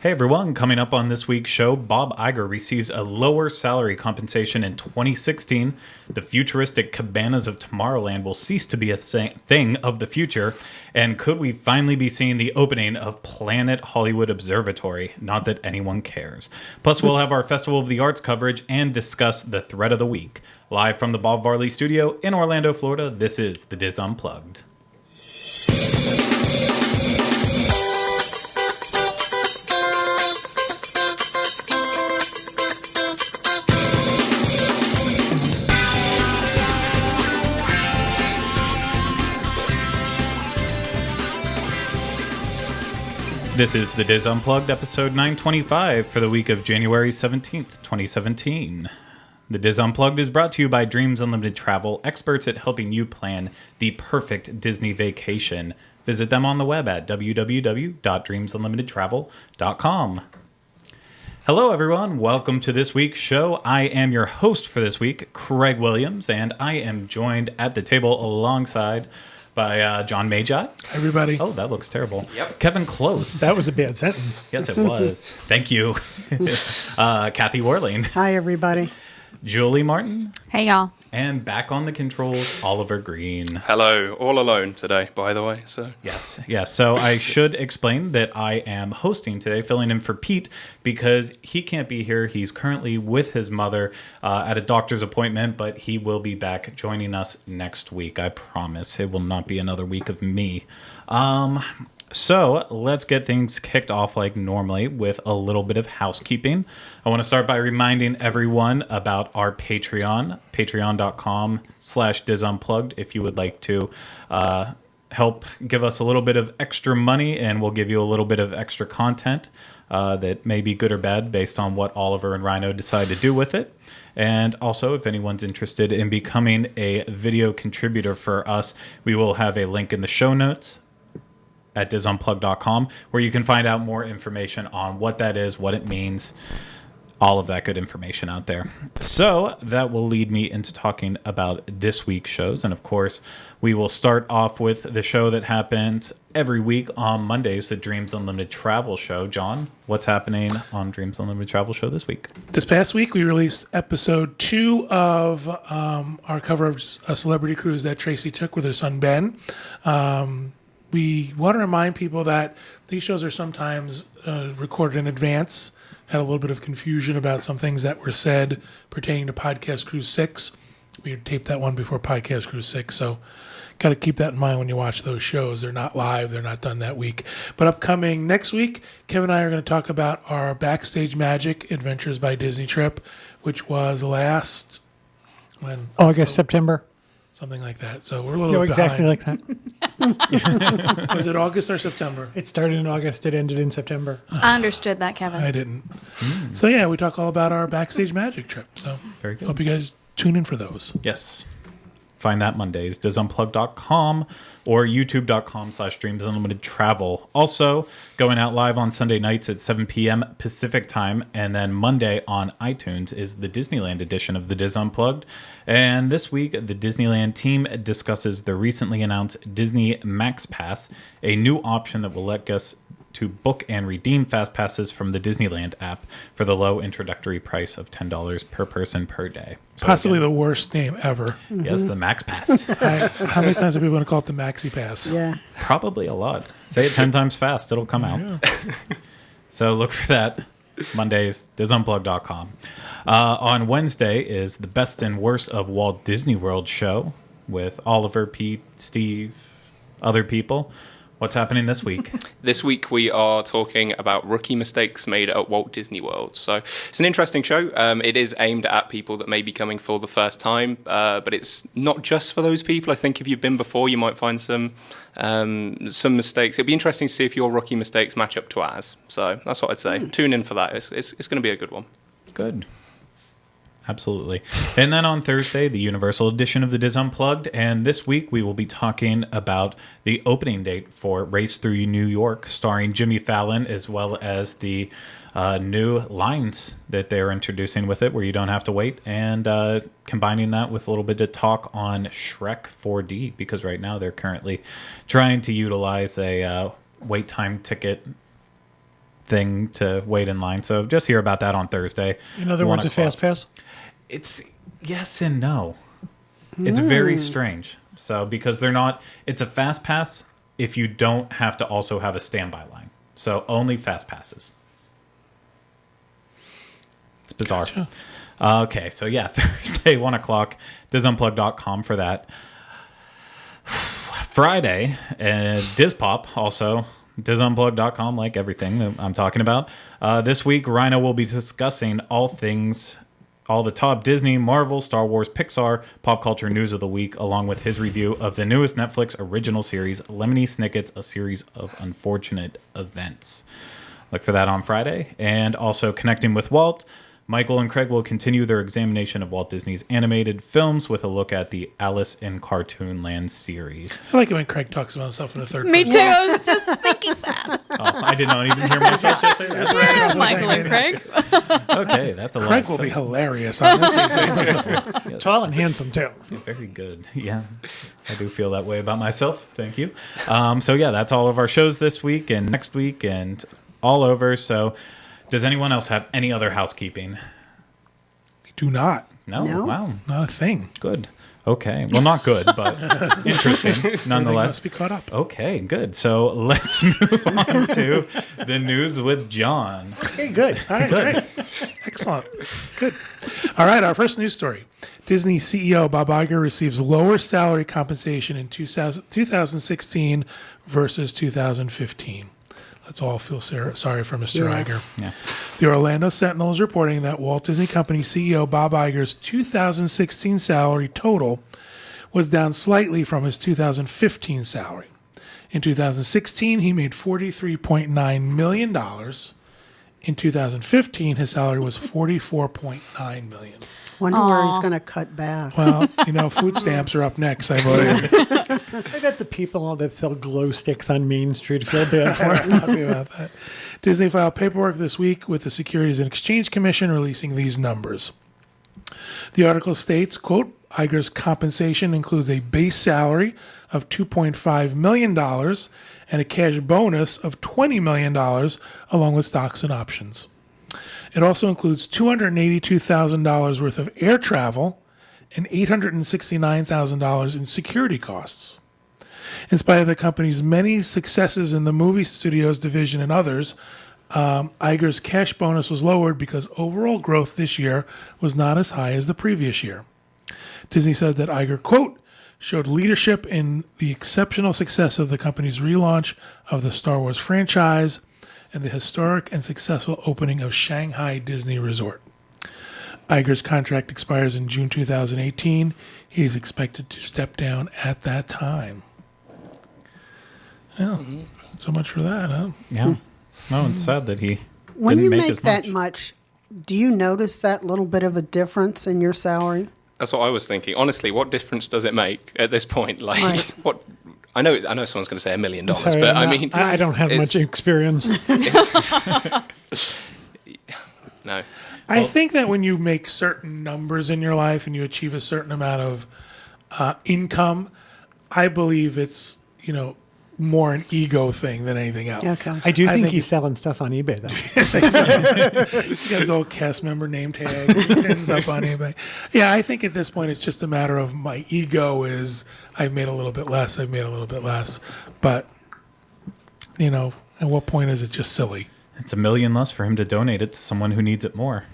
Hey everyone, coming up on this week's show, Bob Iger receives a lower salary compensation in 2016. The futuristic cabanas of Tomorrowland will cease to be a thing of the future. And could we finally be seeing the opening of Planet Hollywood Observatory? Not that anyone cares. Plus, we'll have our Festival of the Arts coverage and discuss the threat of the week. Live from the Bob Varley studio in Orlando, Florida, this is The Diz Unplugged. This is The Diz Unplugged, episode 925 for the week of January 17th, 2017. The Diz Unplugged is brought to you by Dreams Unlimited Travel, experts at helping you plan the perfect Disney vacation. Visit them on the web at www.dreamsunlimitedtravel.com. Hello, everyone. Welcome to this week's show. I am your host for this week, Craig Williams, and I am joined at the table alongside by John Magi. Hi, everybody. Oh, that looks terrible. Yep. Kevin Close. That was a bad sentence. Yes, it was. Thank you. Kathy Warling. Hi, everybody. Julie Martin. Hey, y'all. And back on the controls, Oliver Green. Hello, all alone today, by the way. Yes. So I should explain that I am hosting today, filling in for Pete, because he can't be here. He's currently with his mother at a doctor's appointment, but he will be back joining us next week. I promise. It will not be another week of me. So let's get things kicked off like normally with a little bit of housekeeping. I want to start by reminding everyone about our Patreon, patreon.com/DizUnplugged, if you would like to help give us a little bit of extra money, and we'll give you a little bit of extra content that may be good or bad based on what Oliver and Rhino decide to do with it. And also, if anyone's interested in becoming a video contributor for us, we will have a link in the show notes at dizunplug.com, where you can find out more information on what that is, what it means, all of that good information out there. So that will lead me into talking about this week's shows. And of course, we will start off with the show that happens every week on Mondays, the Dreams Unlimited Travel Show. John, what's happening on Dreams Unlimited Travel Show this week? This past week, we released episode 2 of our cover of a celebrity cruise that Tracy took with her son, Ben. We want to remind people that these shows are sometimes recorded in advance. Had a little bit of confusion about some things that were said pertaining to Podcast Cruise 6. We taped that one before Podcast Cruise 6, so got to keep that in mind when you watch those shows. They're not live. They're not done that week. But upcoming next week, Kevin and I are going to talk about our Backstage Magic Adventures by Disney trip, which was last... August, September. Something like that. So we're a little bit exactly behind. like that. Was it August or September? It started in August. It ended in September. I understood that, Kevin. I didn't. So yeah, we talk all about our Backstage Magic trip. So Very good. Hope you guys tune in for those. Yes. Find that Mondays, dizunplug.com or youtube.com/dreamsunlimitedtravel. Also, going out live on Sunday nights at 7 p.m. Pacific time, and then Monday on iTunes is the Disneyland edition of the Diz Unplugged. And this week, the Disneyland team discusses the recently announced Disney Max Pass, a new option that will let guests to book and redeem fast passes from the Disneyland app for the low introductory price of $10 per person per day. So Possibly the worst name ever. Yes, the Max Pass. How many times are people going to call it the Maxi Pass? Yeah. Probably a lot. Say it 10 times fast, it'll come out. Yeah. So look for that Mondays, dizunplug.com. On Wednesday is the best and worst of Walt Disney World show with Oliver, Pete, Steve, other people. What's happening this week? This week we are talking about rookie mistakes made at Walt Disney World. So it's an interesting show. It is aimed at people that may be coming for the first time, but it's not just for those people. I think if you've been before, you might find some mistakes. It'll be interesting to see if your rookie mistakes match up to ours. So that's what I'd say. Tune in for that. It's going to be a good one. Good. Absolutely. And then on Thursday, the Universal edition of the Diz Unplugged. And this week, we will be talking about the opening date for Race Through New York, starring Jimmy Fallon, as well as the new lines that they're introducing with it, where you don't have to wait, and combining that with a little bit of talk on Shrek 4D, because right now they're currently trying to utilize a wait time ticket thing to wait in line. So just hear about that on Thursday. In other words, a fast pass? It's yes and no. It's very strange. So because it's a fast pass if you don't have to also have a standby line. So only fast passes. It's bizarre. Gotcha. Okay, so yeah, Thursday, 1 o'clock, DizUnplug.com for that. Friday, DizPop also, DizUnplug.com, like everything that I'm talking about. This week, Rhino will be discussing all the top Disney, Marvel, Star Wars, Pixar, pop culture news of the week, along with his review of the newest Netflix original series, Lemony Snicket's A Series of Unfortunate Events. Look for that on Friday. And also connecting with Walt, Michael and Craig will continue their examination of Walt Disney's animated films with a look at the Alice in Cartoonland series. I like it when Craig talks about himself in the third Me person. too. I was just thinking that. Oh, I did not even hear myself just say that. Yeah, Michael and Craig. Okay, that's a lot. Craig will be hilarious on this week's Yes. Tall and handsome, too. Very good. Yeah, I do feel that way about myself. Thank you. So yeah, that's all of our shows this week and next week and all over. So does anyone else have any other housekeeping? Do not. No? No. Wow. Not a thing. Good. Okay. Well, not good, but interesting Everything nonetheless. must be caught up. Okay, good. So let's move on to the news with John. Okay, good. All right, great. Excellent. Good. All right, our first news story. Disney CEO Bob Iger receives lower salary compensation in 2016 versus 2015. Let's all feel sorry for Mr. Yes. Iger. Yeah. The Orlando Sentinel is reporting that Walt Disney Company CEO Bob Iger's 2016 salary total was down slightly from his 2015 salary. In 2016, he made $43.9 million. In 2015, his salary was $44.9 million. Wonder where he's going to cut back. Well, food stamps are up next, I believe. I bet the people that sell glow sticks on Main Street feel bad for it. Happy about that. Disney filed paperwork this week with the Securities and Exchange Commission releasing these numbers. The article states, quote, Iger's compensation includes a base salary of $2.5 million and a cash bonus of $20 million along with stocks and options. It also includes $282,000 worth of air travel and $869,000 in security costs. In spite of the company's many successes in the movie studios division and others, Iger's cash bonus was lowered because overall growth this year was not as high as the previous year. Disney said that Iger, quote, showed leadership in the exceptional success of the company's relaunch of the Star Wars franchise and the historic and successful opening of Shanghai Disney Resort. Iger's contract expires in June 2018. He is expected to step down at that time. Yeah, so much for that, huh? Yeah. No, it's sad that he When didn't you make make as that much. much, do you notice that little bit of a difference in your salary? That's what I was thinking. Honestly, what difference does it make at this point? Like, Right. what? I know someone's going to say $1 million, Sorry, but I I'm not- mean, I don't have much it's- experience. no. I think that when you make certain numbers in your life and you achieve a certain amount of income, I believe it's, more an ego thing than anything else. Okay. I do I think think he's selling stuff on eBay, though. He got his old cast member name tag, ends up on eBay. Yeah, I think at this point it's just a matter of my ego is I've made a little bit less, But, at what point is it just silly? It's $1 million less for him to donate it to someone who needs it more.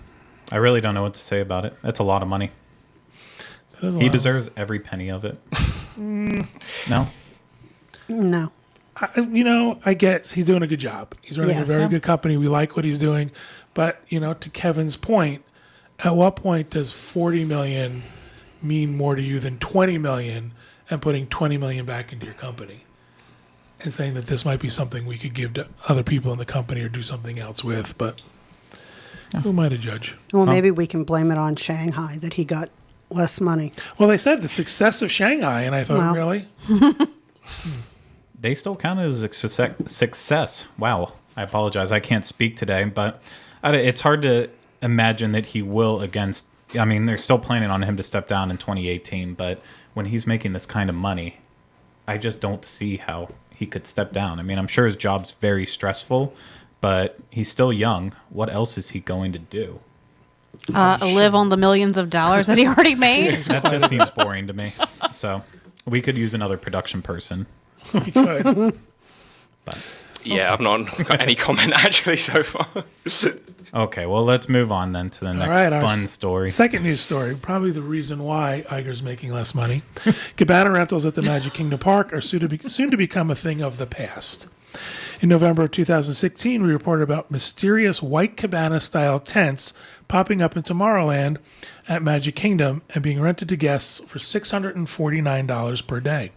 I really don't know what to say about it. That's a lot of money. That is a He lot. deserves every penny of it. No? No. I guess he's doing a good job. He's running Yes. a very good company. We like what he's doing. But, to Kevin's point, at what point does 40 million mean more to you than 20 million and putting 20 million back into your company and saying that this might be something we could give to other people in the company or do something else with? But who am I to judge? Well, maybe we can blame it on Shanghai that he got less money. Well, they said the success of Shanghai, and I thought, Well. really? They still count it as a success. Wow. I apologize. I can't speak today, but it's hard to imagine that he will against... I mean, they're still planning on him to step down in 2018, but when he's making this kind of money, I just don't see how he could step down. I mean, I'm sure his job's very stressful, but he's still young. What else is he going to do? Live on the millions of dollars that he already made. That just seems boring to me. So we could use another production person. We could. But Yeah, I've not got any comment actually so far. okay, well, let's move on then to the next our fun story. Second news story, probably the reason why Iger's making less money. Cabana rentals at the Magic Kingdom Park are soon to become a thing of the past. In November of 2016, we reported about mysterious white cabana-style tents popping up in Tomorrowland at Magic Kingdom and being rented to guests for $649 per day.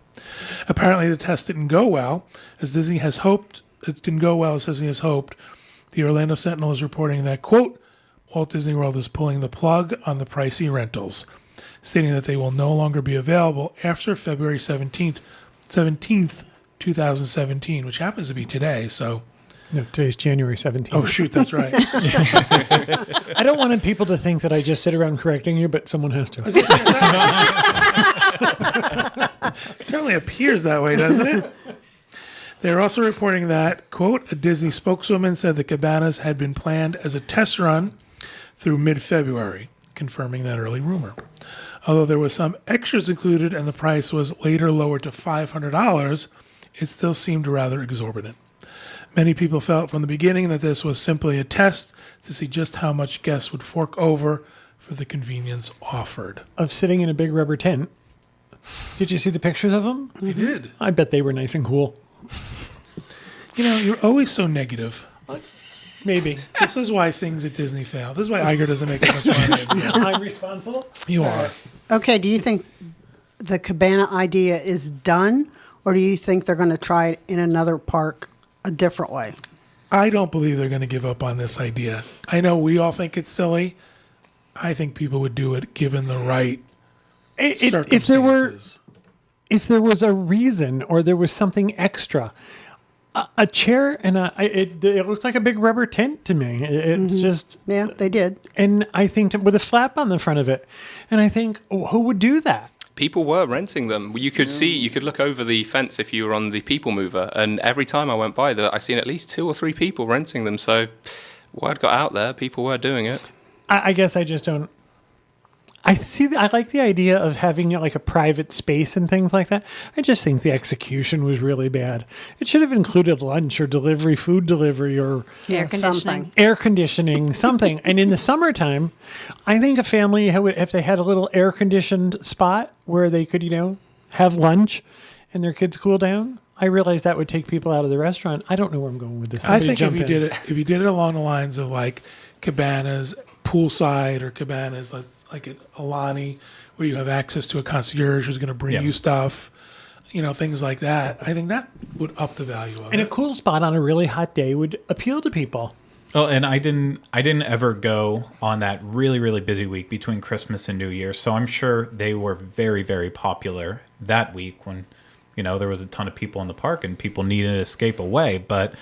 Apparently, the test didn't go well, as Disney has hoped. It didn't go well as Disney has hoped. The Orlando Sentinel is reporting that, quote, Walt Disney World is pulling the plug on the pricey rentals, stating that they will no longer be available after February 17th, 2017, which happens to be today, so... No, today's January 17th. Oh, shoot, that's right. I don't want people to think that I just sit around correcting you, but someone has to. It certainly appears that way, doesn't it? They're also reporting that, quote, a Disney spokeswoman said the cabanas had been planned as a test run through mid-February, confirming that early rumor. Although there was some extras included and the price was later lowered to $500, it still seemed rather exorbitant. Many people felt from the beginning that this was simply a test to see just how much guests would fork over for the convenience offered. Of sitting in a big rubber tent. Did you see the pictures of them? You did. I bet they were nice and cool. You know, you're always so negative. Maybe. This is why things at Disney fail. This is why Iger doesn't make as much money. I'm responsible? You are. Okay, do you think the cabana idea is done, or do you think they're going to try it in another park a different way? I don't believe they're going to give up on this idea. I know we all think it's silly. I think people would do it given the right circumstances. If there was a reason or there was something extra, a chair and it looked like a big rubber tent to me. It's just... Yeah, they did. And I think with a flap on the front of it. And I think, who would do that? People were renting them. You could look over the fence if you were on the People Mover, and every time I went by there, I seen at least 2 or 3 people renting them. So word got out there. People were doing it. I guess I just don't... I like the idea of having like a private space and things like that. I just think the execution was really bad. It should have included lunch or delivery, food delivery, or Air conditioning. air conditioning, something. And in the summertime, I think a family, if they had a little air conditioned spot where they could, have lunch and their kids cool down, I realize that would take people out of the restaurant. I don't know where I'm going with this. I think if you did it along the lines of like cabanas, poolside, or cabanas like at Alani, where you have access to a concierge who's going to bring you stuff, things like that. I think that would up the value of it. And a cool spot on a really hot day would appeal to people. Oh, and I didn't ever go on that really, really busy week between Christmas and New Year. So I'm sure they were very, very popular that week when, there was a ton of people in the park and people needed to escape away. But,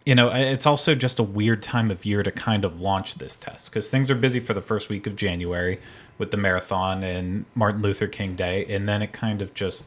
it's also just a weird time of year to kind of launch this test because things are busy for the first week of January with the marathon and Martin Luther King Day. And then it kind of just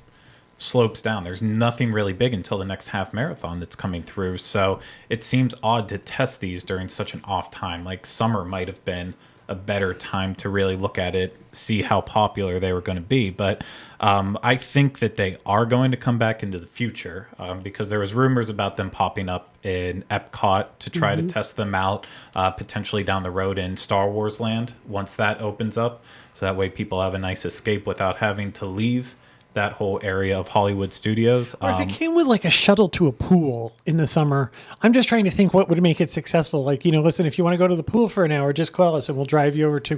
slopes down. There's nothing really big until the next half marathon that's coming through. So it seems odd to test these during such an off time. Like summer might have been a better time to really look at it, see how popular they were going to be. But I think that they are going to come back into the future because there was rumors about them popping up in Epcot to try to test them out, potentially down the road in Star Wars Land once that opens up. So that way people have a nice escape without having to leave that whole area of Hollywood Studios. Or if it came with like a shuttle to a pool in the summer, I'm just trying to think what would make it successful. Like, listen, if you want to go to the pool for an hour, just call us and we'll drive you over to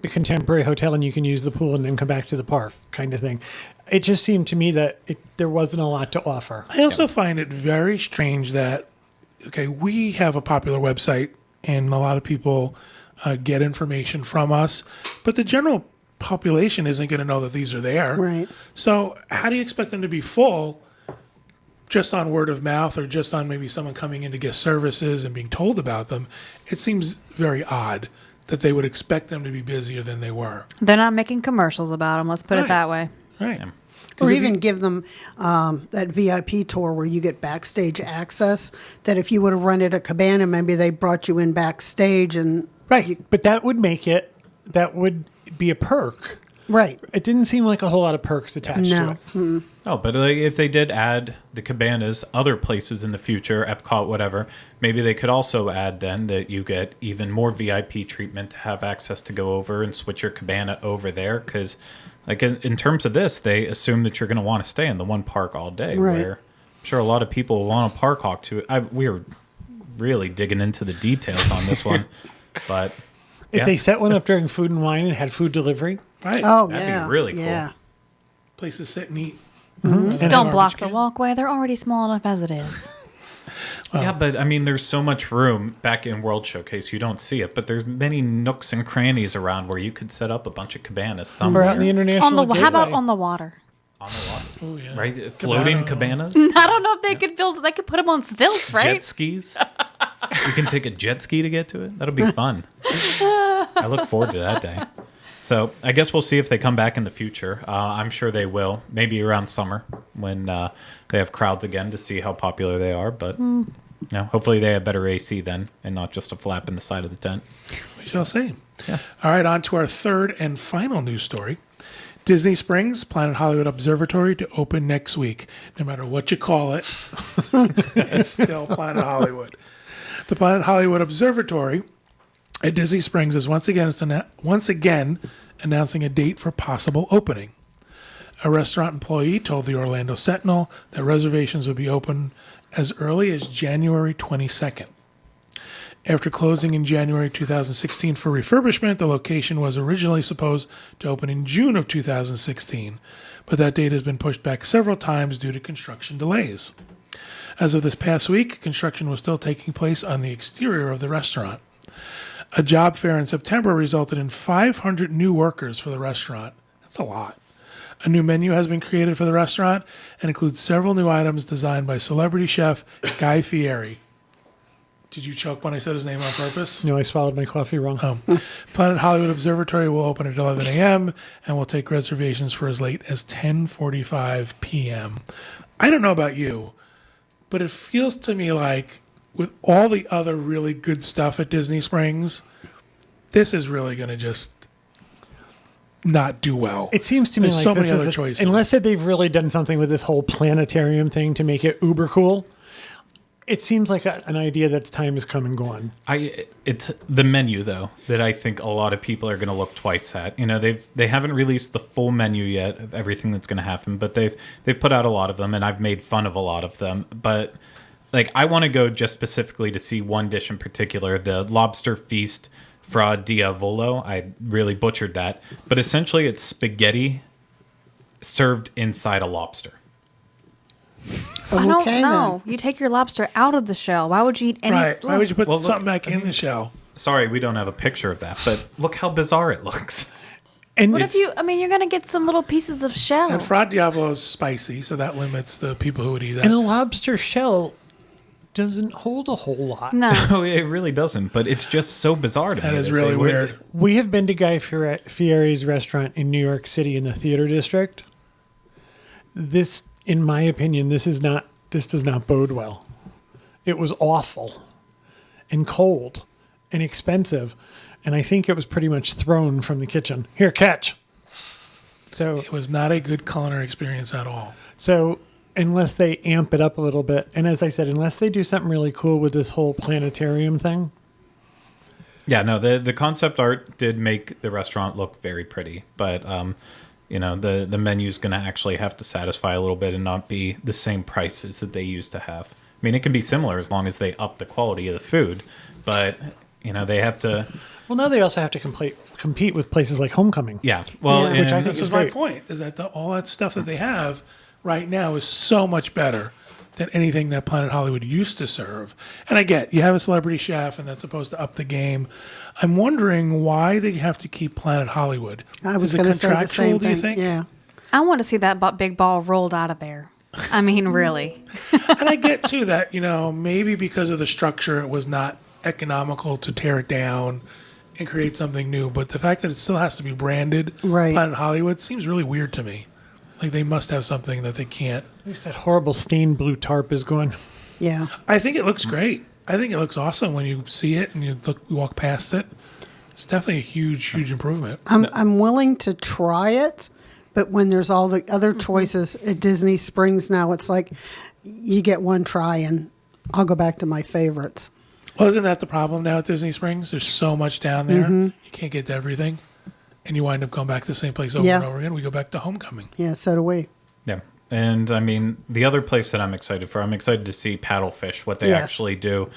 the Contemporary Hotel and you can use the pool and then come back to the park kind of thing. It just seemed to me that there wasn't a lot to offer. I also find it very strange that, we have a popular website and a lot of people get information from us, but the general population isn't going to know that these are there. Right. So how do you expect them to be full just on word of mouth or just on maybe someone coming in to get services and being told about them? It seems very odd that they would expect them to be busier than they were. They're not making commercials about them. Let's put it that way. Right. Or even give them that VIP tour where you get backstage access, that if you would have rented a cabana, maybe they brought you in backstage and... Right, but that would be a perk. Right. It didn't seem like a whole lot of perks attached to it. Mm-mm. Oh, but like, if they did add the cabanas, other places in the future, Epcot, whatever, maybe they could also add then that you get even more VIP treatment to have access to go over and switch your cabana over there. Because, like, in terms of this, they assume that you're going to want to stay in the one park all day. Right. Where I'm sure a lot of people want to park hop to it. We were really digging into the details on this one, but If they set one up during Food and Wine and had food delivery, Right. Oh, That'd be yeah. really cool. Yeah. Place to sit and eat. Just don't block the walkway. They're already small enough as it is. yeah, but I mean, there's so much room back in World Showcase. You don't see it, but there's many nooks and crannies around where you could set up a bunch of cabanas we're somewhere out in the international How about gateway. on the water? on the water. Oh, yeah. Right? Floating cabanas, I don't know if they could build. They could put them on stilts, right? jet skis. You can take a jet ski to get to it. That'll be fun. I look forward to that day. So I guess we'll see if they come back in the future. I'm sure they will. Maybe around summer when they have crowds again to see how popular they are. But hopefully they have better AC then and not just a flap in the side of the tent. We shall see. Yes. All right, on to our third and final news story. Disney Springs Planet Hollywood Observatory to open next week. No matter what you call it, it's still Planet Hollywood. The Planet Hollywood Observatory at Disney Springs is once again announcing a date for possible opening. A restaurant employee told the Orlando Sentinel that reservations would be open as early as January 22nd. After closing in January 2016 for refurbishment, the location was originally supposed to open in June of 2016, but that date has been pushed back several times due to construction delays. As of this past week, construction was still taking place on the exterior of the restaurant. A job fair in September resulted in 500 new workers for the restaurant. That's a lot. A new menu has been created for the restaurant and includes several new items designed by celebrity chef Guy Fieri. Did you choke when I said his name on purpose? No, I swallowed my coffee wrong. Planet Hollywood Observatory will open at 11 a.m. and will take reservations for as late as 10:45 p.m. I don't know about you, but it feels to me like with all the other really good stuff at Disney Springs, this is really going to just not do well. It seems to me There's like so this many is other choices. unless they've really done something with this whole planetarium thing to make it uber cool. It seems like an idea that's time has come and gone. It's the menu though that I think a lot of people are going to look twice at. You know, they haven't released the full menu yet of everything that's going to happen, but they've put out a lot of them, and I've made fun of a lot of them. But like, I want to go just specifically to see one dish in particular, the lobster feast fra diavolo. I really butchered that, but essentially it's served inside a lobster. I don't Okay, know. You take your lobster out of the shell. Why would you eat any? Right. Why would you put Well, look, something back in the shell? Sorry, we don't have a picture of that, but look how bizarre it looks. And What if you? I mean, you're gonna get some little pieces of shell. And Fra Diavolo is spicy, so that limits the people who would eat that. and a lobster shell doesn't hold a whole lot. No. No, it really doesn't, but it's just so bizarre to me. That is they really would- weird. We have been to Guy Fieri's restaurant in New York City in the theater district. This, in my opinion, this does not bode well. It was awful and cold and expensive, and I think it was pretty much thrown from the kitchen. Here, catch. So It was not a good culinary experience at all. So unless they amp it up a little bit, and as I said, unless they do something really cool with this whole planetarium thing. Yeah, no, the concept art did make the restaurant look very pretty, but the menu's going to actually have to satisfy a little bit and not be the same prices that they used to have. I mean, it can be similar as long as they up the quality of the food, but they have to. Well, now they also have to compete with places like Homecoming. Yeah, well, Yeah, which I and- think This is is my great. point, is that all that stuff that they have right now is so much better than anything that Planet Hollywood used to serve. And I get, you have a celebrity chef, and that's supposed to up the game. I'm wondering why they have to keep Planet Hollywood. I was Is it going to say the contractual, same do you thing. think? Yeah. I want to see that big ball rolled out of there. I mean, really. And I get, too, that, maybe because of the structure, it was not economical to tear it down and create something new. But the fact that it still has to be branded Right. Planet Hollywood seems really weird to me. Like they must have something that they can't. At least that horrible stained blue tarp is gone. Yeah. I think it looks great. I think it looks awesome when you see it and you walk past it. It's definitely a huge improvement. I'm willing to try it, but when there's all the other choices at Disney Springs now, it's like you get one try and I'll go back to my favorites. Well, isn't that the problem now at Disney Springs? There's so much down there. You can't get to everything. And you wind up going back to the same place over and over again. We go back to Homecoming. Yeah, so do we. Yeah. And I mean, the other place that I'm excited to see Paddlefish, what they actually do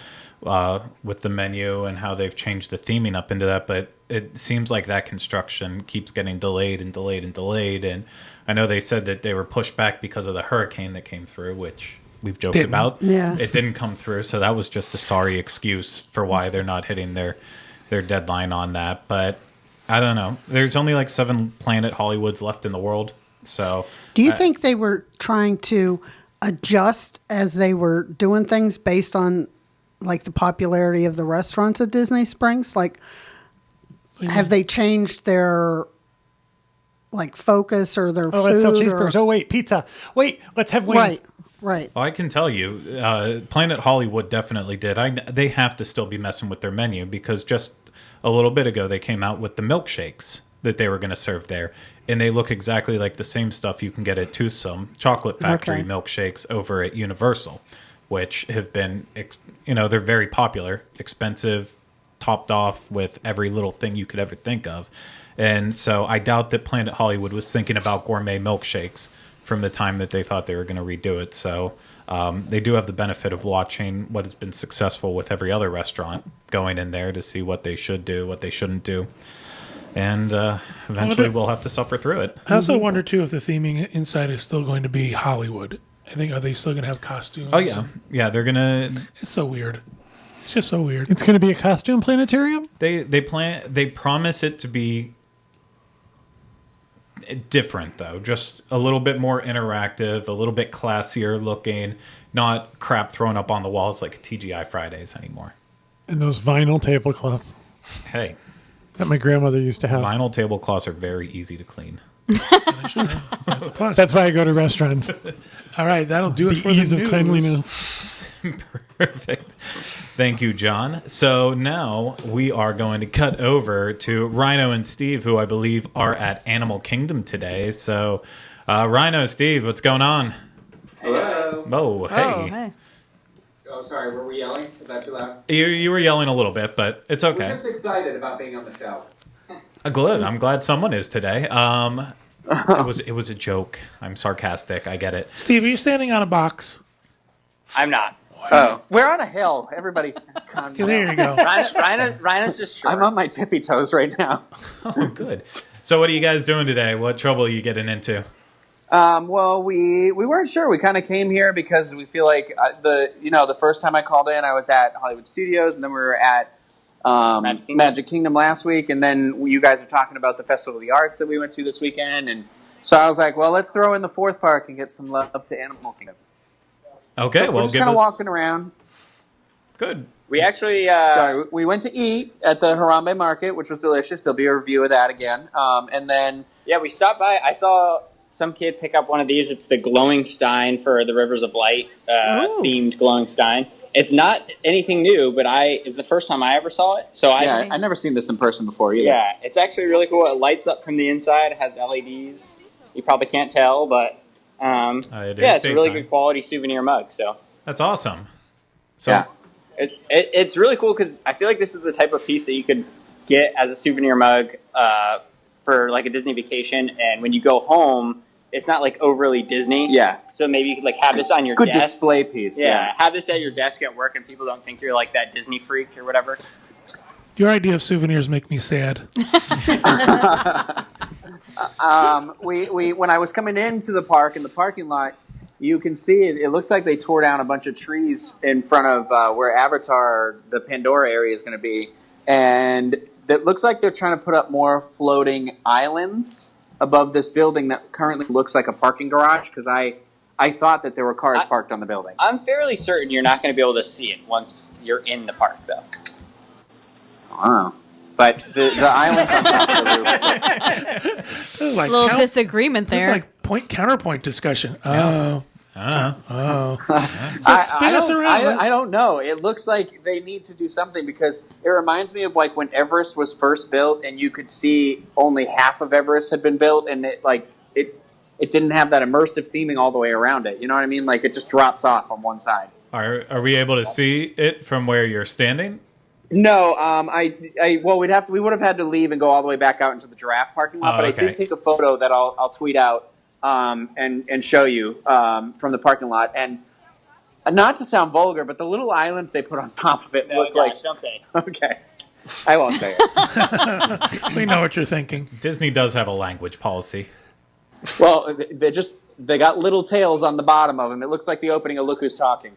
with the menu and how they've changed the theming up into that. But it seems like that construction keeps getting delayed and delayed and delayed. And I know they said that they were pushed back because of the hurricane that came through, which we've joked about. Yeah. It didn't come through. So that was just a sorry excuse for why they're not hitting their deadline on that. But I don't know. There's only like 7 Planet Hollywoods left in the world. So do you think they were trying to adjust as they were doing things based on like the popularity of the restaurants at Disney Springs? Like, have they changed their like focus or their food? Let's sell cheeseburgers. Oh, wait, pizza. Wait, let's have wings. Right. Well, I can tell you, Planet Hollywood definitely did. They have to still be messing with their menu because just a little bit ago they came out with the milkshakes that they were going to serve there, and they look exactly like the same stuff you can get at Tucson Chocolate Factory milkshakes over at Universal, which have been, they're very popular, expensive, topped off with every little thing you could ever think of. And so I doubt that Planet Hollywood was thinking about gourmet milkshakes from the time that they thought they were going to redo it. So they do have the benefit of watching what has been successful with every other restaurant, going in there to see what they should do, what they shouldn't do. And eventually we'll have to suffer through it. I also wonder, too, if the theming inside is still going to be Hollywood. Are they still going to have costumes? Oh, yeah. Yeah, they're going to... It's so weird. It's just so weird. It's going to be a costume planetarium? They promise it to be different, though. Just a little bit more interactive, a little bit classier looking, not crap thrown up on the walls like TGI Fridays anymore. And those vinyl tablecloths. Hey. That my grandmother used to have. Vinyl tablecloths are very easy to clean. That's why I go to restaurants. All right, that'll do it for the ease the of news. Cleanliness. Perfect. Thank you, John. So now we are going to cut over to Rhino and Steve, who I believe are at Animal Kingdom today. So, Rhino, Steve, what's going on? Hello. Oh, hey. Oh, sorry. Were we yelling? Is that too loud? You were yelling a little bit, but it's okay. We're just excited about being on the show. Good. I'm glad someone is today. It was a joke. I'm sarcastic. I get it. Steve, are you standing on a box? I'm not. Oh, we're on a hill. Everybody, calm down. There you go. Rhino's just short. I'm on my tippy toes right now. Oh, good. So what are you guys doing today? What trouble are you getting into? Well, we weren't sure. We kind of came here because we feel like the first time I called in, I was at Hollywood Studios, and then we were at Magic Kingdom last week, and then you guys were talking about the Festival of the Arts that we went to this weekend, and so I was like, well, let's throw in the fourth park and get some love to Animal Kingdom. Okay, So well, we're just kind of walking around. Good. We actually... we went to eat at the Harambe Market, which was delicious. There'll be a review of that again. And then... Yeah, we stopped by. I saw some kid pick up one of these. It's the glowing stein for the Rivers of Light, themed glowing stein. It's not anything new, but it's the first time I ever saw it. So I've never seen this in person before either. Yeah, it's actually really cool. It lights up from the inside. It has LEDs. You probably can't tell, but it's a really good quality souvenir mug. So that's awesome. So yeah. It's really cool because I feel like this is the type of piece that you could get as a souvenir mug for like a Disney vacation, and when you go home, it's not like overly Disney. Yeah. So maybe you could like have this on your good desk. display piece. Yeah, have this at your desk at work, and people don't think you're like that Disney freak or whatever. Your idea of souvenirs make me sad. We when I was coming into the park in the parking lot, you can see it. It looks like they tore down a bunch of trees in front of where Avatar, the Pandora area, is going to be, and it looks like they're trying to put up more floating islands above this building that currently looks like a parking garage. Because I thought that there were cars parked on the building. I'm fairly certain you're not going to be able to see it once you're in the park, though. I don't know. but the islands on top of the roof. This is like Little disagreement This is there. like point counterpoint discussion. So I spin us around. I don't know. It looks like they need to do something because it reminds me of like when Everest was first built, and you could see only half of Everest had been built, and it didn't have that immersive theming all the way around it. You know what I mean? Like it just drops off on one side. Are we able to see it from where you're standing? No, well, we would have had to leave and go all the way back out into the giraffe parking lot. But okay. I did take a photo that I'll tweet out and show you from the parking lot. And not to sound vulgar, but the little islands they put on top of it look like. Don't say. Okay, I won't say it. We know what you're thinking. Disney does have a language policy. Well, they got little tails on the bottom of them. It looks like the opening of Look Who's Talking.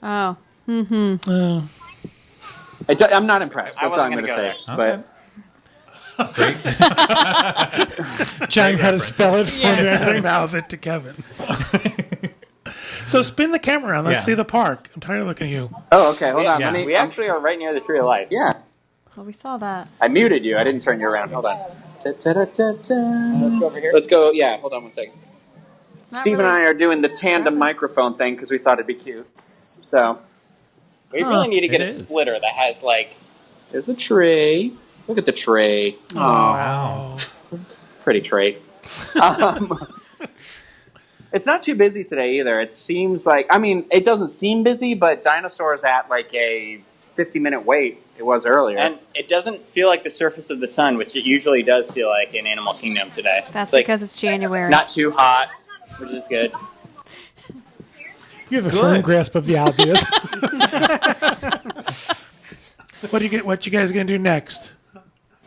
Oh. I'm not impressed. That's all I'm going to say. Okay. But Great. John had to spell it for I mouth it to Kevin. So spin the camera around. Let's Yeah. see the park. I'm tired of looking at you. oh, okay. Hold on. Yeah. Let me. We actually are right near the Tree of Life. Yeah. Well, we saw that. I muted you. I didn't turn you around. Hold on. Let's go over here. Let's go. Yeah. Hold on one second. not Steve and really- I are doing the tandem microphone thing because we thought it'd be cute. So We really need to get it a is. splitter that has like. there's a tray. Look at the tray. Wow. Pretty tray. It's not too busy today either. It seems like, I mean, it doesn't seem busy, but Dinosaur's at like a 50-minute wait. It was earlier. And it doesn't feel like the surface of the sun, which it usually does feel like in Animal Kingdom today. That's it's like because it's January. not too hot, which is good. You have a firm grasp of the obvious. What you guys gonna do next?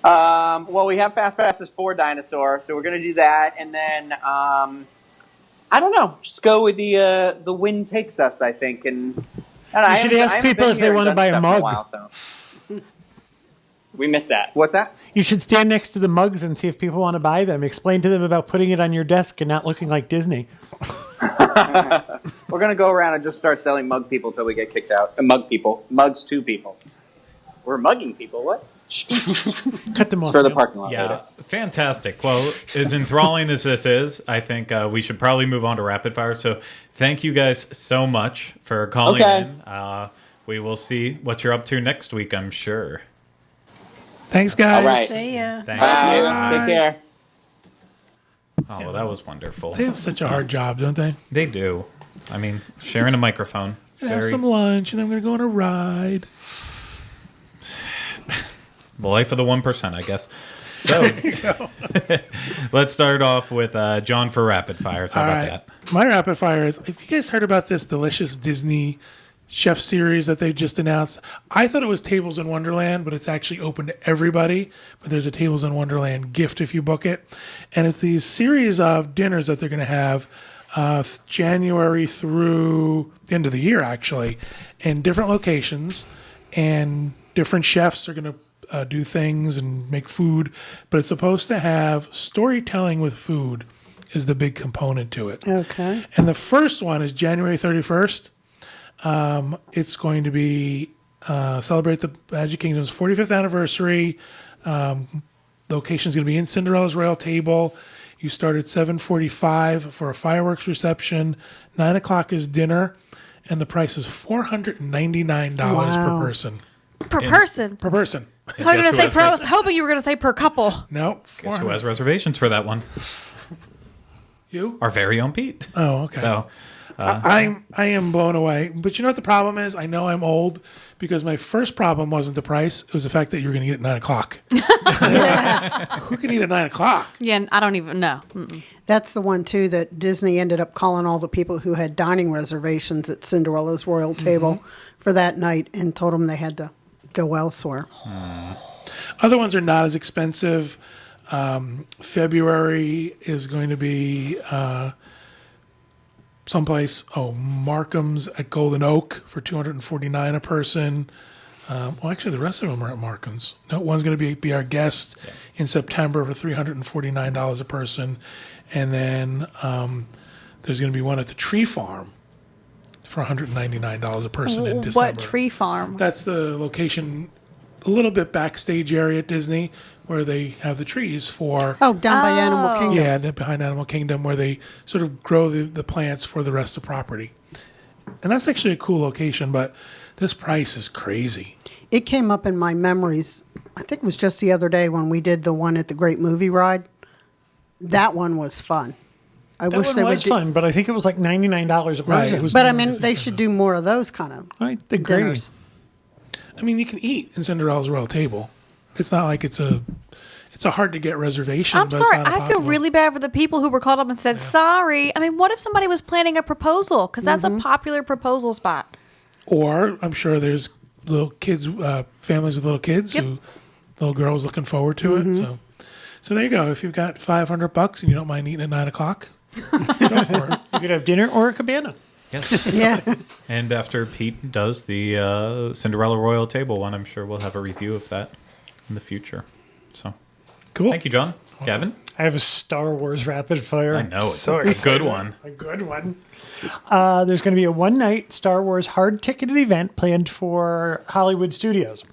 Well, we have Fast Passes for Dinosaur, so we're going to do that, and then I don't know, just go with the wind takes us, I think. And I should haven't- ask I haven't people been if they here and wanna done buy a stuff in mug. while, so. We missed that. What's that? You should stand next to the mugs and see if people want to buy them. Explain to them about putting it on your desk and not looking like Disney. We're going to go around and just start selling mug people until we get kicked out. Mugs to people. We're mugging people. What? Cut them It's off. for the Neil. parking lot Yeah, later. fantastic. Well, as enthralling as this is, I think we should probably move on to rapid fire. So thank you guys so much for calling Okay. in. We will see what you're up to next week, I'm sure. Thanks, guys. All right. See ya. Thank Bye. you. Take care. Oh, well, that was wonderful. They have such a hard job, don't they? They do. I mean, sharing a microphone. Gonna have some lunch, and I'm gonna go on a ride. The life of the 1%, I guess. So let's start off with John for rapid fires. How All about right. that? My rapid fire is: have you guys heard about this delicious Disney chef series that they just announced? I thought it was Tables in Wonderland, but it's actually open to everybody. But there's a Tables in Wonderland gift if you book it, and it's these series of dinners that they're going to have January through the end of the year, actually, in different locations, and different chefs are going to do things and make food, but it's supposed to have storytelling with food is the big component to it. Okay. And the first one is January 31st. It's going to be celebrate the Magic Kingdom's 45th anniversary. Location's going to be in Cinderella's Royal Table. You start at 7:45 for a fireworks reception. 9 o'clock is dinner, and the price is $499 Wow. per person. Per person. Per person. I was going Guess to say who per. I has- was hoping you were going to say per couple. Nope. Guess who has reservations for that one? You? Our very own Pete. Oh, okay. So I am blown away. But you know what the problem is? I know I'm old because my first problem wasn't the price. It was the fact that you're going to eat at 9 o'clock. Who can eat at 9 o'clock? Yeah, I don't even know. Mm-mm. That's the one, too, that Disney ended up calling all the people who had dining reservations at Cinderella's Royal Table for that night and told them they had to go elsewhere. Other ones are not as expensive. February is going to be someplace, Markham's at Golden Oak for $249 a person. Well, actually, the rest of them are at Markham's. No, one's going to be our guest in September for $349 a person. And then there's going to be one at the Tree Farm for $199 a person in December. What tree farm? That's the location a little bit backstage area at Disney where they have the trees for down by Animal Kingdom. yeah, and then behind Animal Kingdom where they sort of grow the plants for the rest of the property. And that's actually a cool location, but this price is crazy. It came up in my memories. I think it was just the other day when we did the one at the Great Movie Ride. That one was fun. I wish they would. Fun, but I think it was like $99 a person. Right, it was But I mean, they should do more of those kind of I agree. dinners. I mean, you can eat in Cinderella's Royal Table. It's not like it's a hard to get reservation. I'm but sorry. It's not I feel impossible. really bad for the people who were called up and said, sorry. I mean, what if somebody was planning a proposal? Because that's a popular proposal spot. Or I'm sure there's little kids, families with little kids Yep. who little girls looking forward to it. So there you go. If you've got $500 and you don't mind eating at 9:00, go for it. You could have dinner or a cabana. Yes. Yeah. And after Pete does the Cinderella Royal Table one, I'm sure we'll have a review of that in the future. So, Cool. thank you, John. Gavin? I have a Star Wars rapid fire. I know, it's So a good excited. one. A good one. There's going to be a one-night Star Wars hard-ticketed event planned for Hollywood Studios.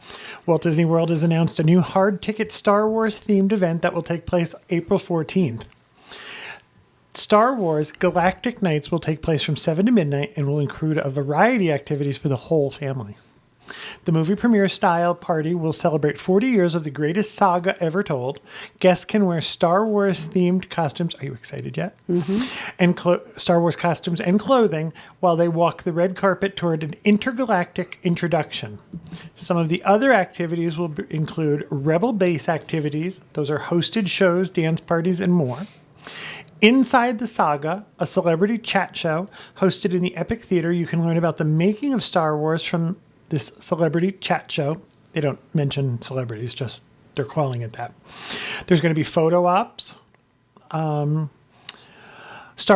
Walt Disney World has announced a new hard-ticket Star Wars-themed event that will take place April 14th. Star Wars Galactic Nights will take place from 7 to midnight and will include a variety of activities for the whole family. The movie premiere style party will celebrate 40 years of the greatest saga ever told. Guests can wear Star Wars themed costumes. Are you excited yet? Mm-hmm. And Star Wars costumes and clothing while they walk the red carpet toward an intergalactic introduction. Some of the other activities will include Rebel Base activities. Those are hosted shows, dance parties, and more. Inside the Saga, a celebrity chat show hosted in the Epic Theater. You can learn about the making of Star Wars from this celebrity chat show. They don't mention celebrities, just they're calling it that. There's going to be photo ops. Star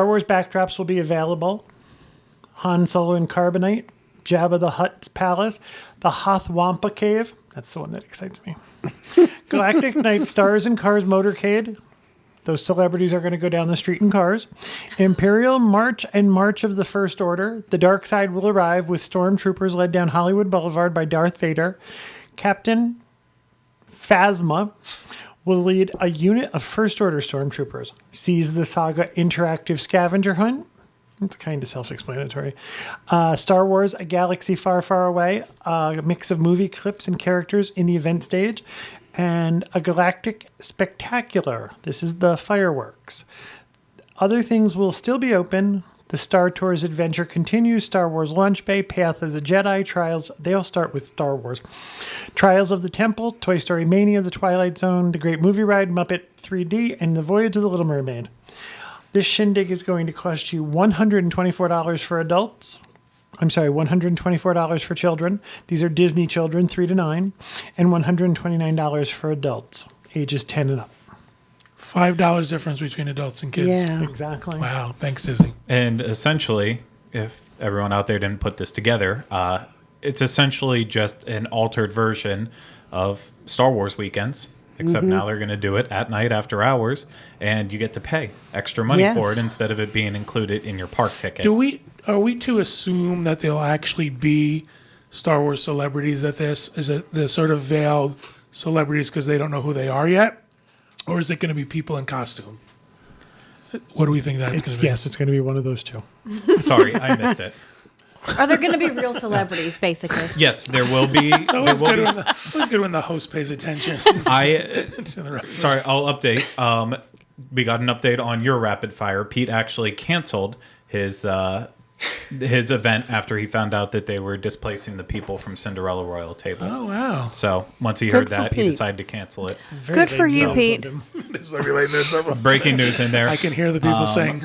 Wars backdrops will be available. Han Solo and Carbonite, Jabba the Hutt's palace, the Hoth Wampa Cave. That's the one that excites me. Galactic Night Stars and Cars Motorcade. Those celebrities are going to go down the street in cars. Imperial March and March of the First Order. The dark side will arrive with stormtroopers led down Hollywood Boulevard by Darth Vader. Captain Phasma will lead a unit of First Order stormtroopers. Seize the Saga interactive scavenger hunt. It's kind of self-explanatory. Star Wars, A Galaxy Far, Far Away. A mix of movie clips and characters in the event stage. And a Galactic Spectacular. This is the fireworks. Other things will still be open. The Star Tours adventure continues. Star Wars Launch Bay, Path of the Jedi, Trials. They'll start with Star Wars. Trials of the Temple, Toy Story Mania, The Twilight Zone, The Great Movie Ride, Muppet 3D, and The Voyage of the Little Mermaid. This shindig is going to cost you $124 for adults. I'm sorry, $124 for children. These are Disney children, 3 to 9, and $129 for adults, ages 10 and up. $5 difference between adults and kids. Yeah. Exactly. Wow. Thanks, Disney. And essentially, if everyone out there didn't put this together, it's essentially just an altered version of Star Wars weekends, except now they're going to do it at night after hours, and you get to pay extra money for it instead of it being included in your park ticket. Are we to assume that they'll actually be Star Wars celebrities at this? Is it the sort of veiled celebrities because they don't know who they are yet? Or is it going to be people in costume? What do we think that's going to be? Yes, it's going to be one of those two. Sorry, I missed it. Are there going to be real celebrities, basically? Yes, there will be. It was good when the host pays attention to the rest. Sorry, I'll update. We got an update on your rapid fire. Pete actually canceled his event after he found out that they were displacing the people from Cinderella Royal Table. Oh, wow. So once he Good heard for that, he Pete. decided to cancel it. Good for you, Pete. This is what we like this over. Breaking news in there. I can hear the people saying,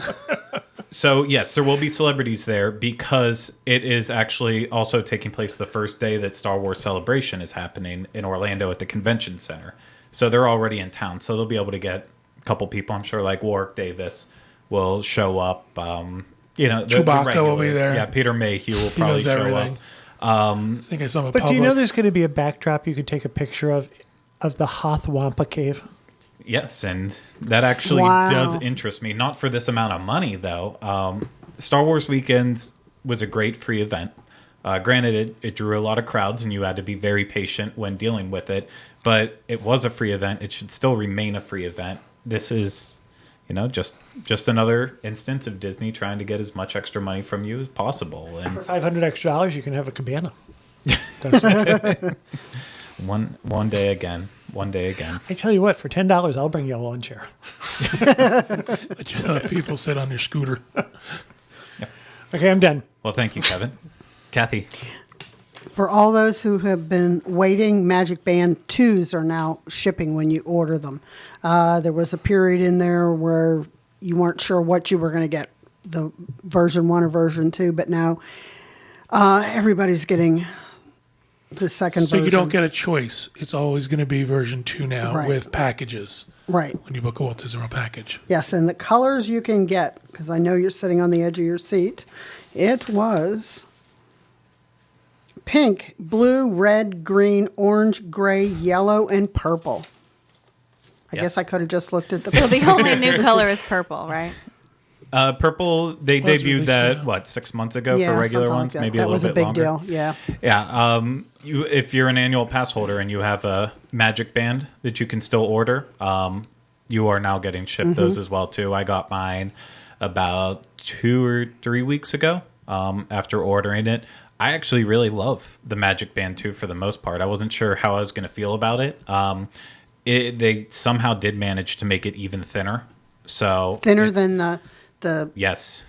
So yes, there will be celebrities there because it is actually also taking place the first day that Star Wars Celebration is happening in Orlando at the Convention Center. So they're already in town, so they'll be able to get a couple people. I'm sure, like Warwick Davis will show up. Chewbacca will be there. Yeah, Peter Mayhew will probably knows show everything. up. I think I saw him at But do you know Publix. there's going to be a backdrop you could take a picture of the Hoth Wampa Cave? Yes, and that actually Wow. does interest me. Not for this amount of money, though. Star Wars Weekends was a great free event. Granted, it drew a lot of crowds, and you had to be very patient when dealing with it. But it was a free event. It should still remain a free event. This is, just another instance of Disney trying to get as much extra money from you as possible. And For $500 extra, you can have a cabana. One day again. I tell you what, for $10, I'll bring you a lawn chair. Let you let people sit on your scooter. Okay, I'm done. Well, thank you, Kevin. Kathy. For all those who have been waiting, MagicBand 2s are now shipping when you order them. There was a period in there where you weren't sure what you were going to get, the version 1 or version 2, but now everybody's getting the second So version. you don't get a choice. It's always going to be version 2 now Right. with packages. Right. When you book a Walt Disney World package. Yes, and the colors you can get, because I know you're sitting on the edge of your seat, it was pink, blue, red, green, orange, gray, yellow, and purple. I guess I could have just looked at the So the only new color is purple, right? Purple, they Was debuted released, that, yeah. 6 months ago yeah, for regular something ones? like that. Maybe That a was little a bit big longer. deal, yeah. Yeah. If you're an annual pass holder and you have a MagicBand that you can still order, you are now getting shipped those as well, too. I got mine about 2 or 3 weeks ago after ordering it. I actually really love the MagicBand 2 for the most part. I wasn't sure how I was going to feel about it. They somehow did manage to make it even thinner. So Thinner than the Yes.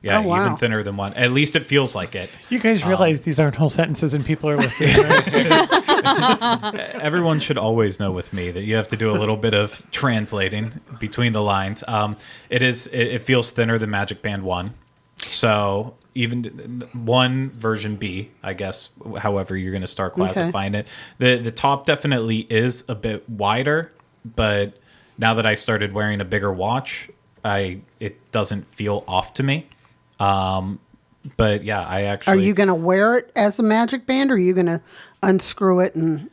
Yeah, Oh, wow. even thinner than one. At least it feels like it. You guys realize these aren't whole sentences and people are listening, right? Everyone should always know with me that you have to do a little bit of translating between the lines. It feels thinner than MagicBand 1. So even 1 version B, I guess, however you're going to start classifying it. The top definitely is a bit wider, but now that I started wearing a bigger watch, it doesn't feel off to me. But yeah, I actually... Are you going to wear it as a MagicBand, or are you going to unscrew it and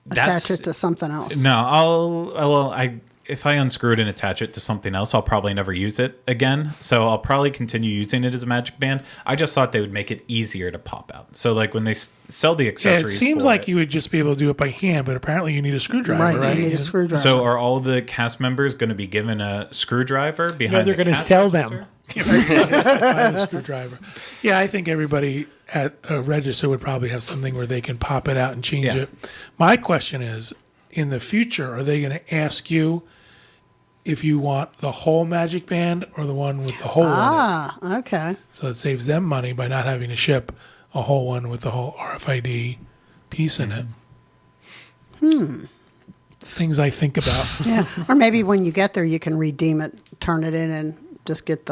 attach it to something else? No, if I unscrew it and attach it to something else, I'll probably never use it again. So I'll probably continue using it as a MagicBand. I just thought they would make it easier to pop out. So like when they sell the Yeah, accessories, it seems for like it, you would just be able to do it by hand, but apparently you need a screwdriver, right? You need a screwdriver. So are all the cast members going to be given a screwdriver behind? No, they're the going to cash sell register? them. Buy the screwdriver. Yeah, I think everybody at a register would probably have something where they can pop it out and change Yeah. it. My question is, in the future, are they going to ask you if you want the whole MagicBand or the one with the hole in it? Okay. So it saves them money by not having to ship a whole one with the whole RFID piece in it. Things I think about. Yeah. Or maybe when you get there, you can redeem it, turn it in, and just get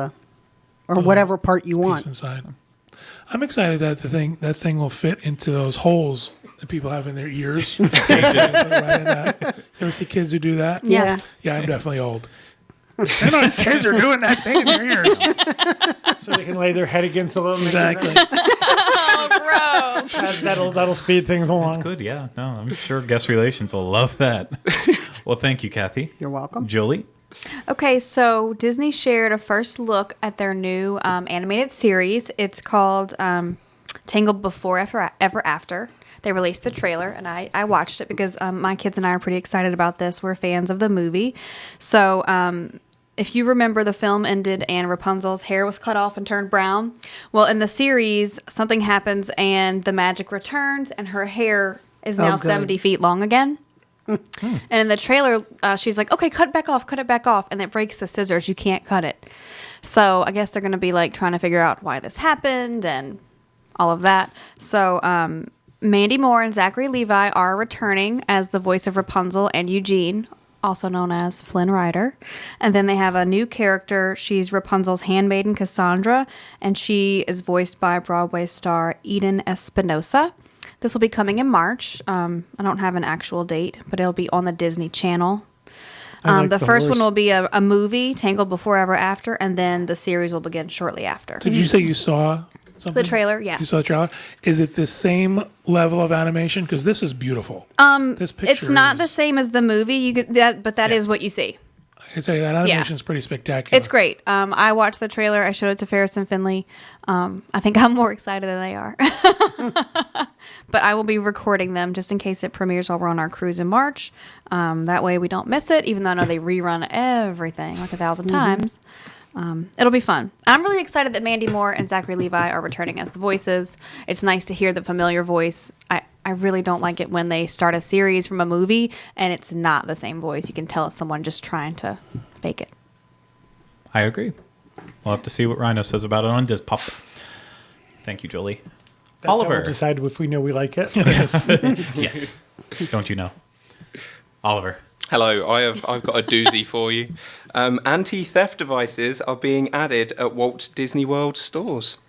or whatever part you Piece want. inside. I'm excited that that thing will fit into those holes that people have in their ears. Right in that. You ever see kids who do that? Yeah. Yeah, I'm definitely old. I know kids are doing that thing in their ears. So they can lay their head against the little Exactly. Oh, gross. That'll speed things along. Good, yeah. No, I'm sure guest relations will love that. Well, thank you, Kathy. You're welcome. Julie? Okay, so Disney shared a first look at their new animated series. It's called Tangled Before Ever After. They released the trailer, and I watched it because my kids and I are pretty excited about this. We're fans of the movie. So if you remember, the film ended and Rapunzel's hair was cut off and turned brown. Well, in the series, something happens and the magic returns, and her hair is now good. 70 feet long again. And in the trailer, she's like, okay, cut it back off. And it breaks the scissors. You can't cut it. So I guess they're going to be like trying to figure out why this happened and all of that. So Mandy Moore and Zachary Levi are returning as the voice of Rapunzel and Eugene, also known as Flynn Rider. And then they have a new character. She's Rapunzel's handmaiden, Cassandra, and she is voiced by Broadway star Eden Espinosa. This will be coming in March. I don't have an actual date, but it'll be on the Disney Channel. like The the first horse. one will be a movie, Tangled Before Ever After, and then the series will begin shortly after. Did you say you saw something? The trailer, yeah. You saw the trailer? Is it the same level of animation? Because this is beautiful. This picture It's not the is- same as the movie. You could but that is what you see. I tell you, that animation's pretty spectacular. It's great. I watched the trailer. I showed it to Ferris and Finley. I think I'm more excited than they are. But I will be recording them just in case it premieres while we're on our cruise in March. That way we don't miss it, even though I know they rerun everything like 1,000 times. It'll be fun. I'm really excited that Mandy Moore and Zachary Levi are returning as the voices. It's nice to hear the familiar voice. I really don't like it when they start a series from a movie and it's not the same voice. You can tell it's someone just trying to fake it. I agree. We'll have to see what Rhino says about it on Disc Pop. Thank you, Jolie. That's Oliver. how we'll decide if we know we like it. Yes. Don't you know? Oliver. Hello, I've got a doozy for you. Anti-theft devices are being added at Walt Disney World stores.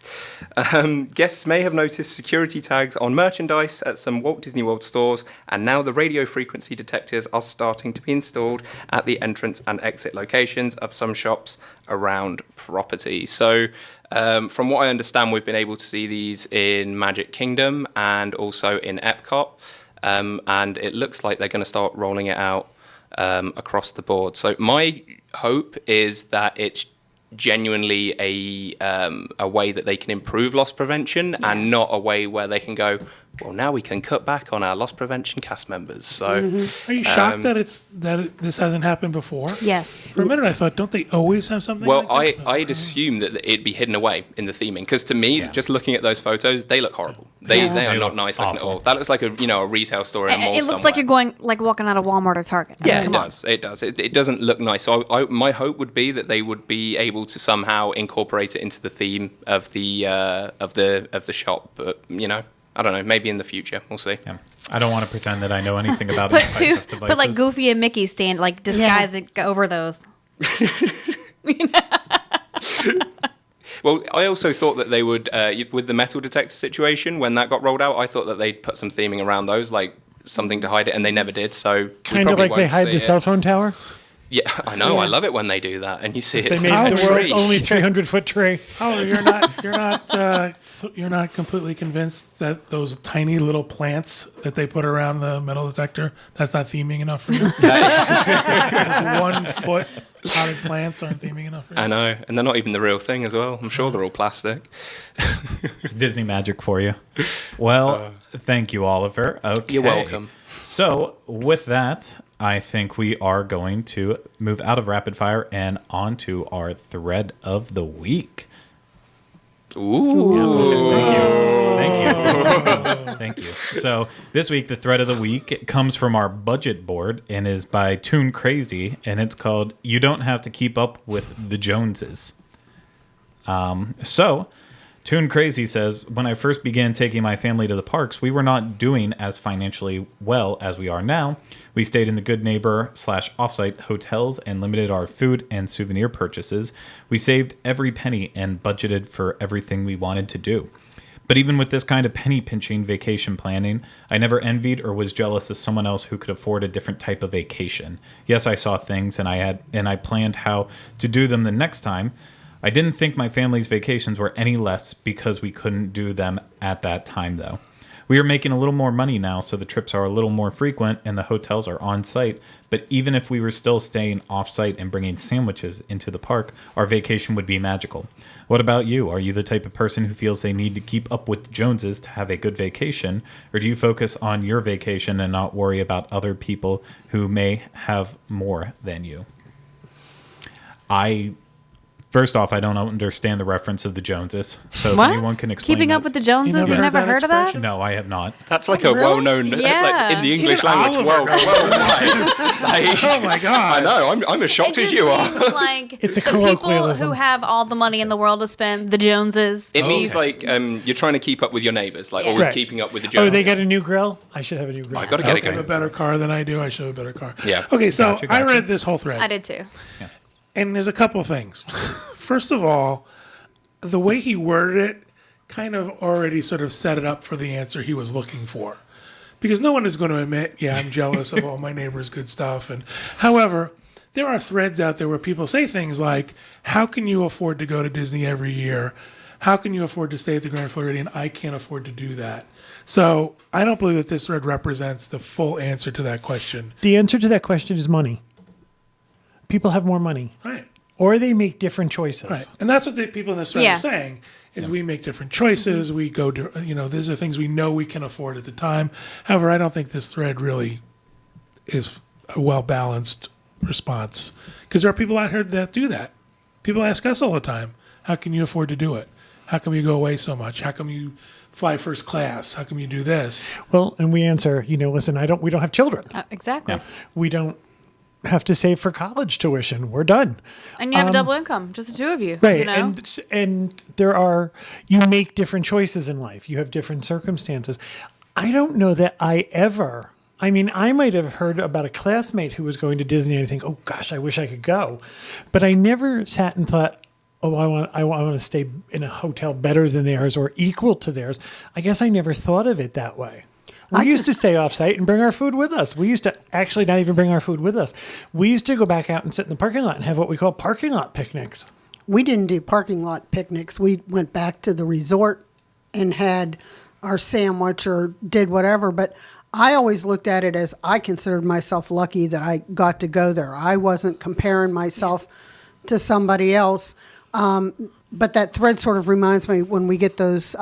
Guests may have noticed security tags on merchandise at some Walt Disney World stores, and now the radio frequency detectors are starting to be installed at the entrance and exit locations of some shops around property. So, from what I understand, we've been able to see these in Magic Kingdom and also in Epcot, and it looks like they're going to start rolling it out across the board. So my hope is that it's genuinely a way that they can improve loss prevention and not a way where they can go, well, now we can cut back on our loss prevention cast members. So, Are you shocked that this hasn't happened before? Yes. For a minute, I thought, don't they always have something? well, like this? I'd assume that it'd be hidden away in the theming, because to me, just looking at those photos, they look horrible. They are They not look nice looking at awful. all. That looks like a retail store in a mall It looks like you're going walking out of Walmart or Target. I mean, Yeah, come it on. does. It does. It doesn't look nice. So my hope would be that they would be able to somehow incorporate it into the theme of the shop. But I don't know. Maybe in the future, we'll see. Yeah. I don't want to pretend that I know anything about Put anti-theft devices. put like Goofy and Mickey stand disguise it over those. Well, I also thought that they would, with the metal detector situation, when that got rolled out, I thought that they'd put some theming around those, like something to hide it, and they never did. So Kind of like they hide the cell phone tower. Yeah, I know. I love it when they do that, and you see They it's made like the a world's tree. only 300-foot tree. Oh, you're not completely convinced that those tiny little plants that they put around the metal detector, that's not theming enough for you? 1 foot potted plants aren't theming enough for you? I know, and they're not even the real thing as well. I'm sure they're all plastic. It's Disney magic for you. Well, thank you, Oliver. Okay. You're welcome. So, with that, I think we are going to move out of rapid fire and on to our thread of the week. Ooh. Thank you. So this week, the thread of the week comes from our budget board and is by Toon Crazy, and it's called "You Don't Have to Keep Up with the Joneses." So Toon Crazy says, when I first began taking my family to the parks, we were not doing as financially well as we are now. We stayed in the good neighbor / offsite hotels and limited our food and souvenir purchases. We saved every penny and budgeted for everything we wanted to do. But even with this kind of penny pinching vacation planning, I never envied or was jealous of someone else who could afford a different type of vacation. Yes, I saw things and I planned how to do them the next time. I didn't think my family's vacations were any less because we couldn't do them at that time, though. We are making a little more money now, so the trips are a little more frequent and the hotels are on site. But even if we were still staying off site and bringing sandwiches into the park, our vacation would be magical. What about you? Are you the type of person who feels they need to keep up with the Joneses to have a good vacation? Or do you focus on your vacation and not worry about other people who may have more than you? First off, I don't understand the reference of the Joneses. So if What? anyone can explain Keeping that. up with the Joneses? never You've heard never that heard of that? expression? No, I have not. That's like a well-known, Yeah. like in the English Even language, Oliver knows. worldwide. Like, Oh my God. I know. I'm as shocked It as just you are. means like It's a the people colloquialism. who have all the money in the world to spend, the Joneses. It means Okay. like you're trying to keep up with your neighbors, like Yeah. always Right. keeping up with the Oh, Joneses. they get a new grill? I should have a new grill. I got to get You have a it. better car than I do. I should have a better car. Yeah. Okay, so Gotcha. I read this whole thread. I did too. And there's a couple things. First of all, the way he worded it kind of already sort of set it up for the answer he was looking for. Because no one is going to admit, yeah, I'm jealous of all my neighbors' good stuff. And however, there are threads out there where people say things like, how can you afford to go to Disney every year? How can you afford to stay at the Grand Floridian? I can't afford to do that. So I don't believe that this thread represents the full answer to that question. The answer to that question is money. people have more money. Right. Or they make different choices. Right. And that's what the people in this thread Yeah. are saying, is we make different choices. We go to, these are things we know we can afford at the time. However, I don't think this thread really is a well-balanced response, because there are people out here that do that. People ask us all the time, how can you afford to do it? How come you go away so much? How come you fly first class? How come you do this? Well, and we answer, listen, we don't have children. Exactly. Yeah. We don't have to save for college tuition. We're done. And you have a double income, just the two of you. Right. You know? And you make different choices in life. You have different circumstances. I don't know that I might have heard about a classmate who was going to Disney and I think, oh gosh, I wish I could go. But I never sat and thought, oh, I want to stay in a hotel better than theirs or equal to theirs. I guess I never thought of it that way. We used to stay off-site and bring our food with us. We used to actually not even bring our food with us. We used to go back out and sit in the parking lot and have what we call parking lot picnics. We didn't do parking lot picnics. We went back to the resort and had our sandwich or did whatever. But I always looked at it as I considered myself lucky that I got to go there. I wasn't comparing myself to somebody else. But that thread sort of reminds me when we get those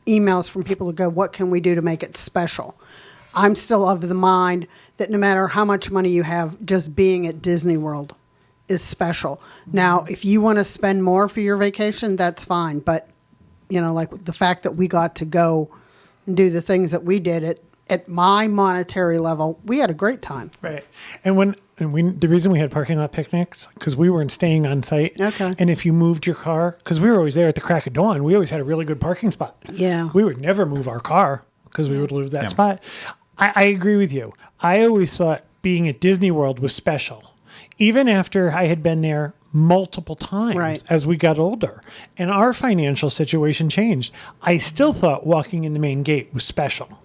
emails from people who go, what can we do to make it special? I'm still of the mind that no matter how much money you have, just being at Disney World is special. Now, if you want to spend more for your vacation, that's fine. But, like the fact that we got to go and do the things that we did at my monetary level, we had a great time. Right. And the reason we had parking lot picnics, because we weren't staying on site. Okay. And if you moved your car, because we were always there at the crack of dawn, we always had a really good parking spot. Yeah. We would never move our car because we would lose that spot. I agree with you. I always thought being at Disney World was special, even after I had been there multiple times as we got older and our financial situation changed. I still thought walking in the main gate was special.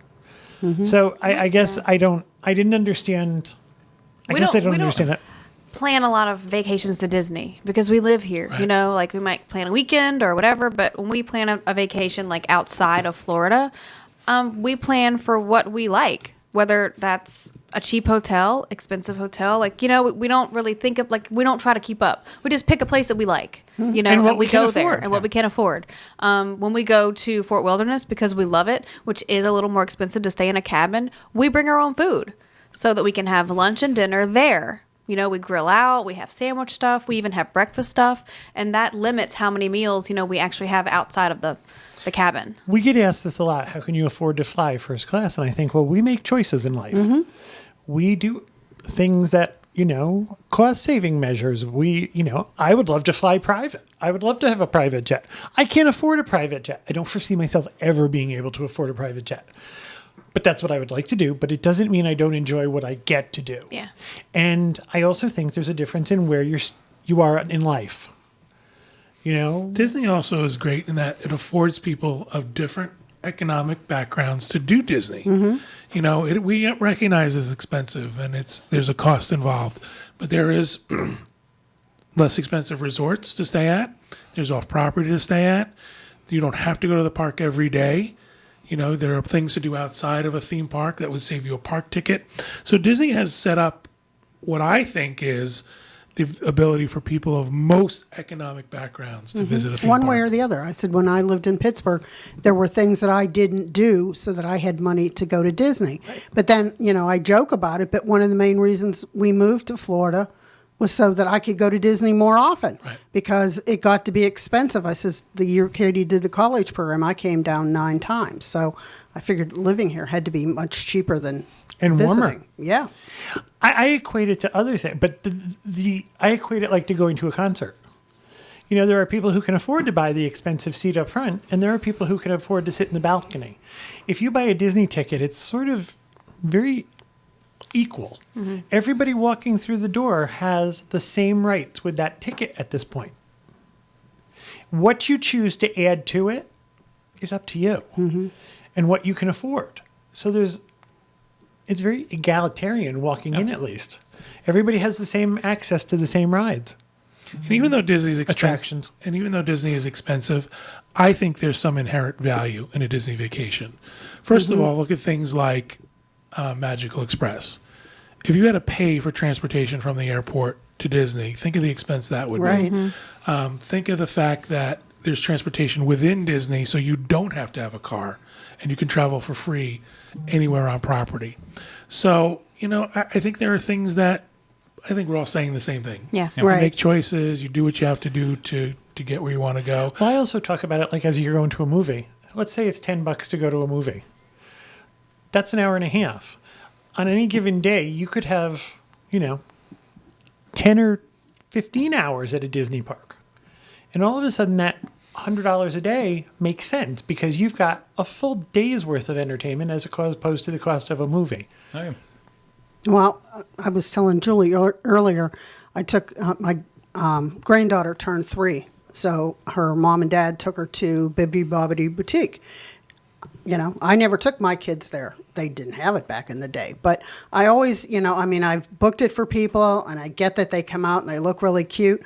Mm-hmm. So I guess I didn't understand. I don't understand that. Plan a lot of vacations to Disney because we live here, like we might plan a weekend or whatever. But when we plan a vacation like outside of Florida, we plan for what we like, whether that's a cheap hotel, expensive hotel. We don't really think of we don't try to keep up. We just pick a place that we like, and we go there and what we can afford. When we go to Fort Wilderness, because we love it, which is a little more expensive to stay in a cabin, we bring our own food so that we can have lunch and dinner there. We grill out, we have sandwich stuff, we even have breakfast stuff, and that limits how many meals, we actually have outside of the cabin. We get asked this a lot. How can you afford to fly first class? And I think, well, we make choices in life. Mm-hmm. We do things that, cost saving measures. I would love to fly private. I would love to have a private jet. I can't afford a private jet. I don't foresee myself ever being able to afford a private jet. But that's what I would like to do. But it doesn't mean I don't enjoy what I get to do. Yeah. And I also think there's a difference in where you are in life. Disney also is great in that it affords people of different economic backgrounds to do Disney. Mm-hmm. We recognize it's expensive and there's a cost involved, but there is less expensive resorts to stay at. There's off property to stay at. You don't have to go to the park every day. There are things to do outside of a theme park that would save you a park ticket. So Disney has set up what I think is the ability for people of most economic backgrounds to visit a theme park. One way or the other. I said when I lived in Pittsburgh, there were things that I didn't do so that I had money to go to Disney. Right. But then, I joke about it, but one of the main reasons we moved to Florida was so that I could go to Disney more often because it got to be expensive. I says the year Katie did the college program, I came down 9 times. So I figured living here had to be much cheaper than and visiting. Warmer. Yeah. I equate it to other things, but I equate it like to going to a concert. There are people who can afford to buy the expensive seat up front, and there are people who can afford to sit in the balcony. If you buy a Disney ticket, it's sort of very equal. Mm-hmm. Everybody walking through the door has the same rights with that ticket at this point. What you choose to add to it is up to you and what you can afford. So it's very egalitarian walking in, at least. Everybody has the same access to the same rides. And even though Disney's attractions, and even though Disney is expensive, I think there's some inherent value in a Disney vacation. First of all, look at things like Magical Express. If you had to pay for transportation from the airport to Disney. Think of the expense that would Right. be. Think of the fact that there's transportation within Disney, so you don't have to have a car, and you can travel for free anywhere on property. So, I think there are things that I think we're all saying the same thing. Yeah. You Right. make choices, you do what you have to do to get where you want to go. Well, I also talk about it like as you're going to a movie. Let's say it's $10 to go to a movie. That's an hour and a half. On any given day, you could have, 10 or 15 hours at a Disney park. And all of a sudden, that $100 a day makes sense because you've got a full day's worth of entertainment as opposed to the cost of a movie. Oh, yeah. Well, I was telling Julie earlier, I took my granddaughter turned 3. So her mom and dad took her to Bibbidi Bobbidi Boutique. I never took my kids there. They didn't have it back in the day. But I always, I've booked it for people, and I get that they come out and they look really cute.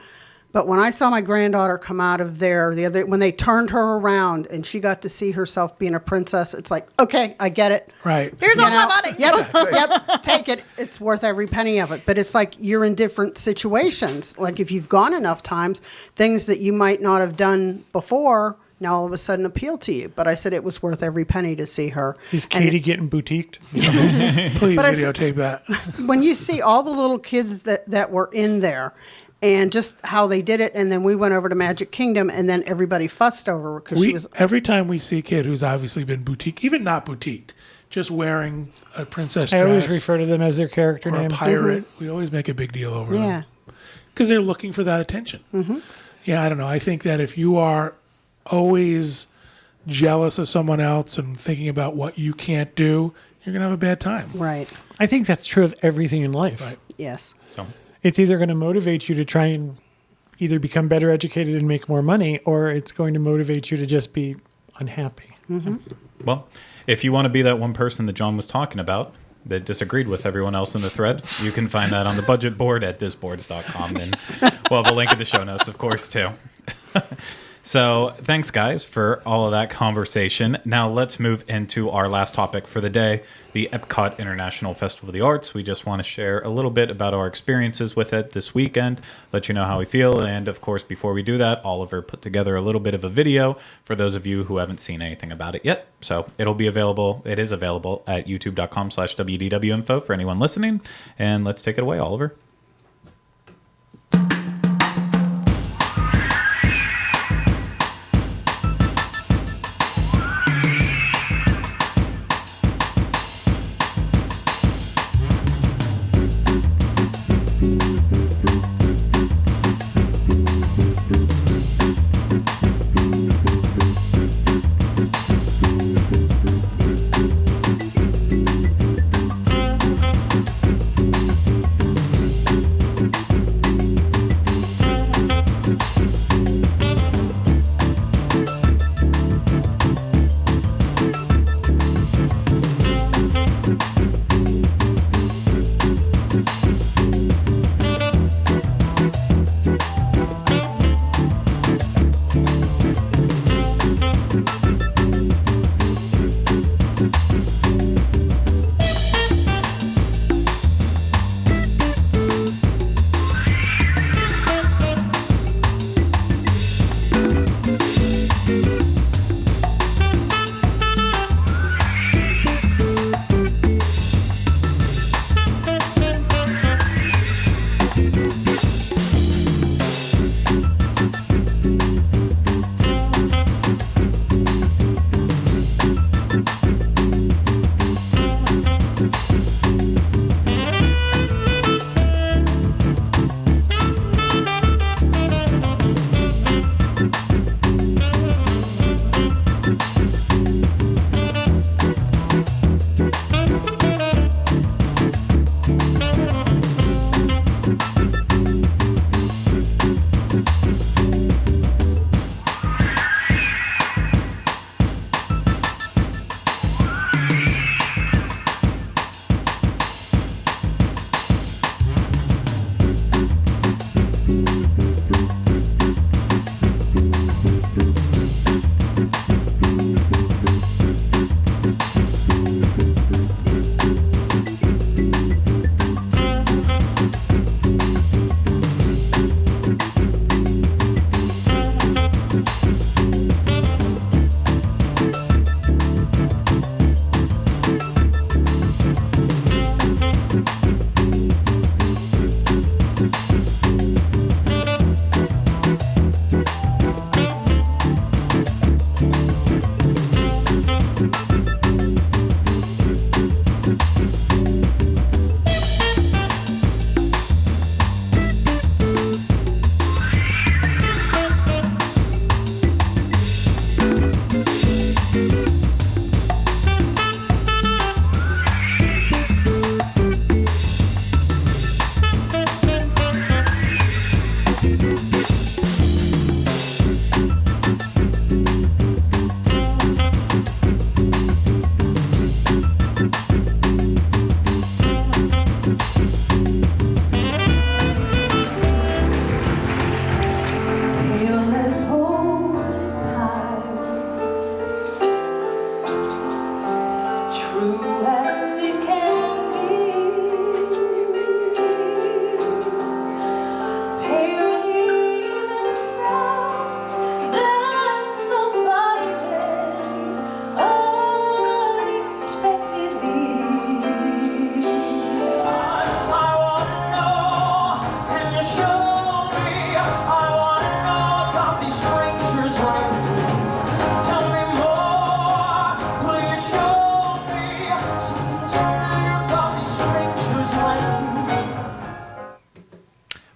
But when I saw my granddaughter come out of there when they turned her around and she got to see herself being a princess, it's like, okay, I get it. Right. Here's all my money. Yep, take it. It's worth every penny of it. But it's like you're in different situations. Like if you've gone enough times, things that you might not have done before now all of a sudden appeal to you. But I said it was worth every penny to see her. Is Katie getting boutiqued? Please But videotape that. When you see all the little kids that were in there, and just how they did it, and then we went over to Magic Kingdom, and then everybody fussed over her because she was. Every time we see a kid who's obviously been boutique, even not boutiqued, just wearing a princess I dress always refer to them as their character or name. a pirate, we always make a big deal over Yeah. them because they're looking for that attention. Yeah, I don't know. I think that if you are always jealous of someone else and thinking about what you can't do, you're gonna have a bad time. Right. I think that's true of everything in life. Right. Yes. So, It's either going to motivate you to try and either become better educated and make more money, or it's going to motivate you to just be unhappy. well, if you want to be that one person that John was talking about that disagreed with everyone else in the thread, you can find that on the budget board at disboards.com. And we'll have a link in the show notes, of course, too. So thanks, guys, for all of that conversation. Now let's move into our last topic for the day, the Epcot International Festival of the Arts. We just want to share a little bit about our experiences with it this weekend, let you know how we feel. And, of course, before we do that, Oliver put together a little bit of a video for those of you who haven't seen anything about it yet. So it is available at youtube.com/WDWinfo for anyone listening. And let's take it away, Oliver.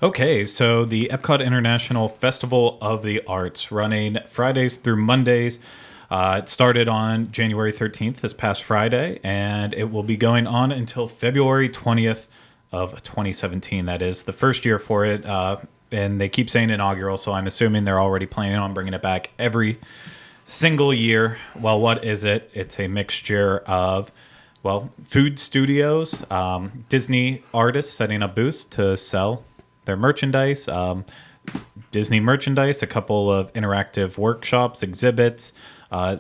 Okay, so the Epcot International Festival of the Arts, running Fridays through Mondays. It started on January 13th, this past Friday, and it will be going on until February 20th of 2017. That is the first year for it, and they keep saying inaugural, so I'm assuming they're already planning on bringing it back every single year. Well, what is it? It's a mixture of, well, food studios, Disney artists setting up booths to sell their merchandise, Disney merchandise, a couple of interactive workshops, exhibits,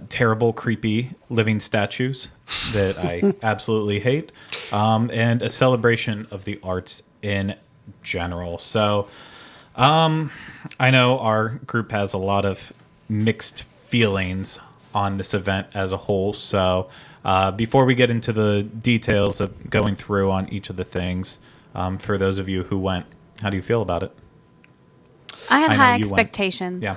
terrible, creepy living statues that I absolutely hate, and a celebration of the arts in general. So I know our group has a lot of mixed feelings on this event as a whole. So before we get into the details of going through on each of the things, for those of you who went, how do you feel about it? I had I know high you went. expectations. Yeah.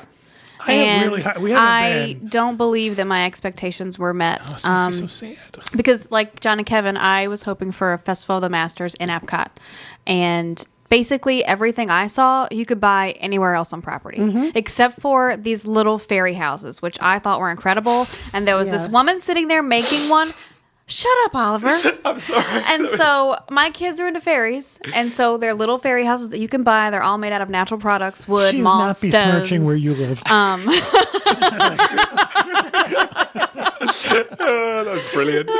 I have really high. We have a I van. don't believe that my expectations were met. Oh, this makes me so sad. Because, like John and Kevin, I was hoping for a Festival of the Masters in Epcot. And basically everything I saw, you could buy anywhere else on property, except for these little fairy houses, which I thought were incredible. And there was this woman sitting there making one. Shut up, Oliver. I'm sorry. And so my kids are into fairies, and so they're little fairy houses that you can buy. They're all made out of natural products, wood, She's moss, not stones. besmirching where you live. That was brilliant.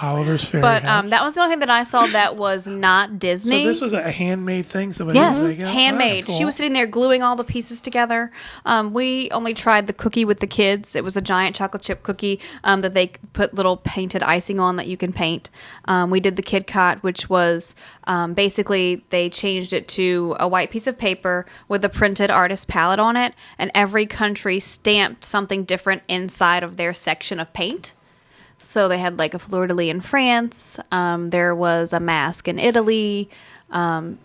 Oliver's Fairy But House. that was the only thing that I saw that was not Disney. So this was a handmade thing? Somebody Yes, was like, oh, handmade. that's cool. She was sitting there gluing all the pieces together. We only tried the cookie with the kids. It was a giant chocolate chip cookie that they put little painted icing on that you can paint. We did the Kid Cot, which was basically they changed it to a white piece of paper with a printed artist palette on it, and every country stamped something different inside of their section of paint. So they had like a fleur-de-lis in France. There was a mask in Italy. I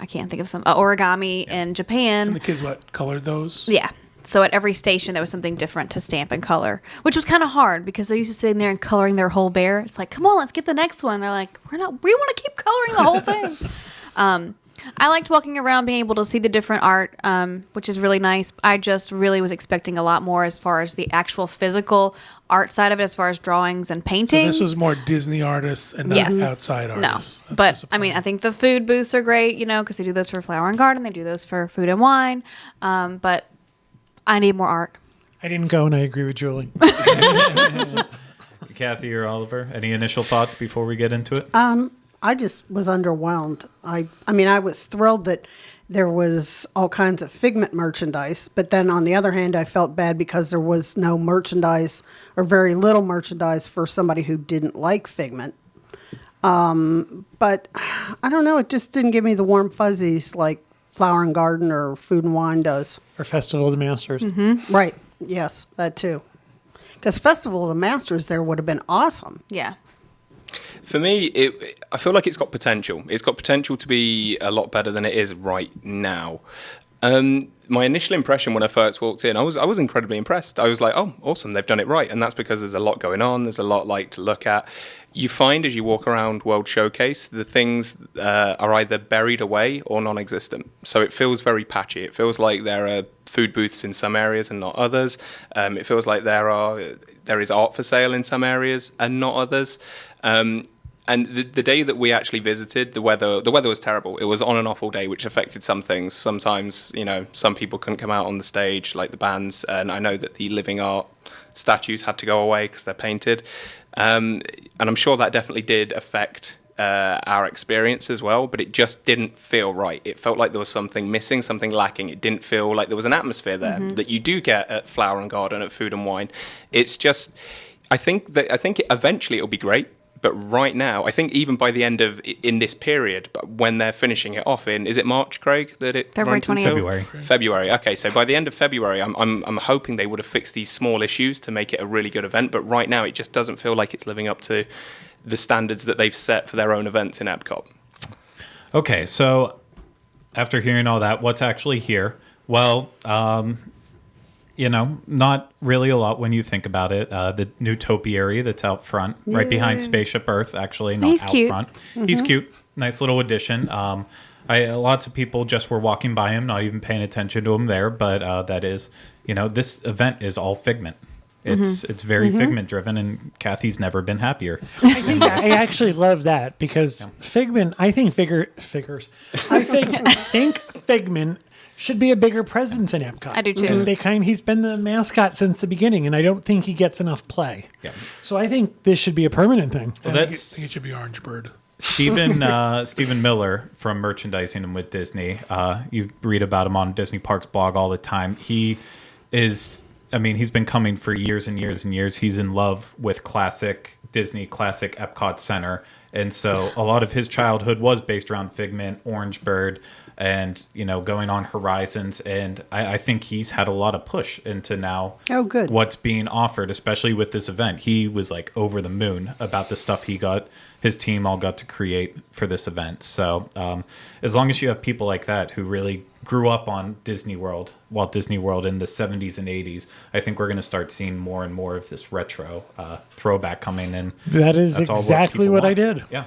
can't think of some origami in Japan. And the kids, colored those? Yeah. So at every station there was something different to stamp and color, which was kind of hard because they're used to sitting there and coloring their whole bear. It's like, come on, let's get the next one. They're like, we want to keep coloring the whole thing. I liked walking around, being able to see the different art, which is really nice. I just really was expecting a lot more as far as the actual physical art side of it, as far as drawings and So paintings. this was more Disney artists and not Yes. outside artists. No, That's but I mean, disappointing. I think the food booths are great, because they do those for Flower and Garden, they do those for Food and Wine, but I need more art. I didn't go, and I agree with Julie. Kathy or Oliver, any initial thoughts before we get into it? I just was underwhelmed. I mean, I was thrilled that there was all kinds of Figment merchandise, but then on the other hand, I felt bad because there was no merchandise or very little merchandise for somebody who didn't like Figment. But I don't know, it just didn't give me the warm fuzzies like Flower and Garden or Food and Wine does. Or Festival of the Masters. Right. Yes, that too. Because Festival of the Masters there would have been awesome. Yeah. For me, I feel like it's got potential. It's got potential to be a lot better than it is right now. My initial impression when I first walked in, I was incredibly impressed. I was like, oh, awesome, they've done it right. And that's because there's a lot going on. There's a lot to look at. You find as you walk around World Showcase, the things are either buried away or non-existent. So it feels very patchy. It feels like there are food booths in some areas and not others. It feels like there is art for sale in some areas and not others. And the day that we actually visited, the weather was terrible. It was on and off all day, which affected some things. Sometimes, some people couldn't come out on the stage, like the bands. And I know that the living art statues had to go away because they're painted. And I'm sure that definitely did affect our experience as well. But it just didn't feel right. It felt like there was something missing, something lacking. It didn't feel like there was an atmosphere there that you do get at Flower and Garden, at Food and Wine. It's just, I think eventually it'll be great. But right now, I think even by the end of in this period, but when they're finishing it off in, is it March, Craig, that it February runs until? 20th. February. Okay, so by the end of February, I'm hoping they would have fixed these small issues to make it a really good event. But right now, it just doesn't feel like it's living up to the standards that they've set for their own events in Epcot. Okay, so after hearing all that, what's actually here? Well, not really a lot when you think about it. The new topiary that's out front, right behind Spaceship Earth, actually, not He's out cute. front. He's cute. Nice little addition. Lots of people just were walking by him, not even paying attention to him there. But that is, this event is all Figment. It's very Figment driven, and Kathy's never been happier. I think I actually love that because Figment. I think figures. I think Figment should be a bigger presence in Epcot. I do too. He's been the mascot since the beginning, and I don't think he gets enough play. Yeah. So I think this should be a permanent thing. I think it should be Orange Bird. Stephen Miller from Merchandising and with Disney. You read about him on Disney Parks blog all the time. He's been coming for years and years and years. He's in love with classic Disney, classic Epcot Center. And so a lot of his childhood was based around Figment, Orange Bird, and, going on Horizons. And I think he's had a lot of push into now what's being offered, especially with this event. He was like over the moon about the stuff his team all got to create for this event. So as long as you have people like that who really grew up on Walt Disney World in the 70s and 80s, I think we're going to start seeing more and more of this retro throwback coming in. That is exactly what I did. Yeah.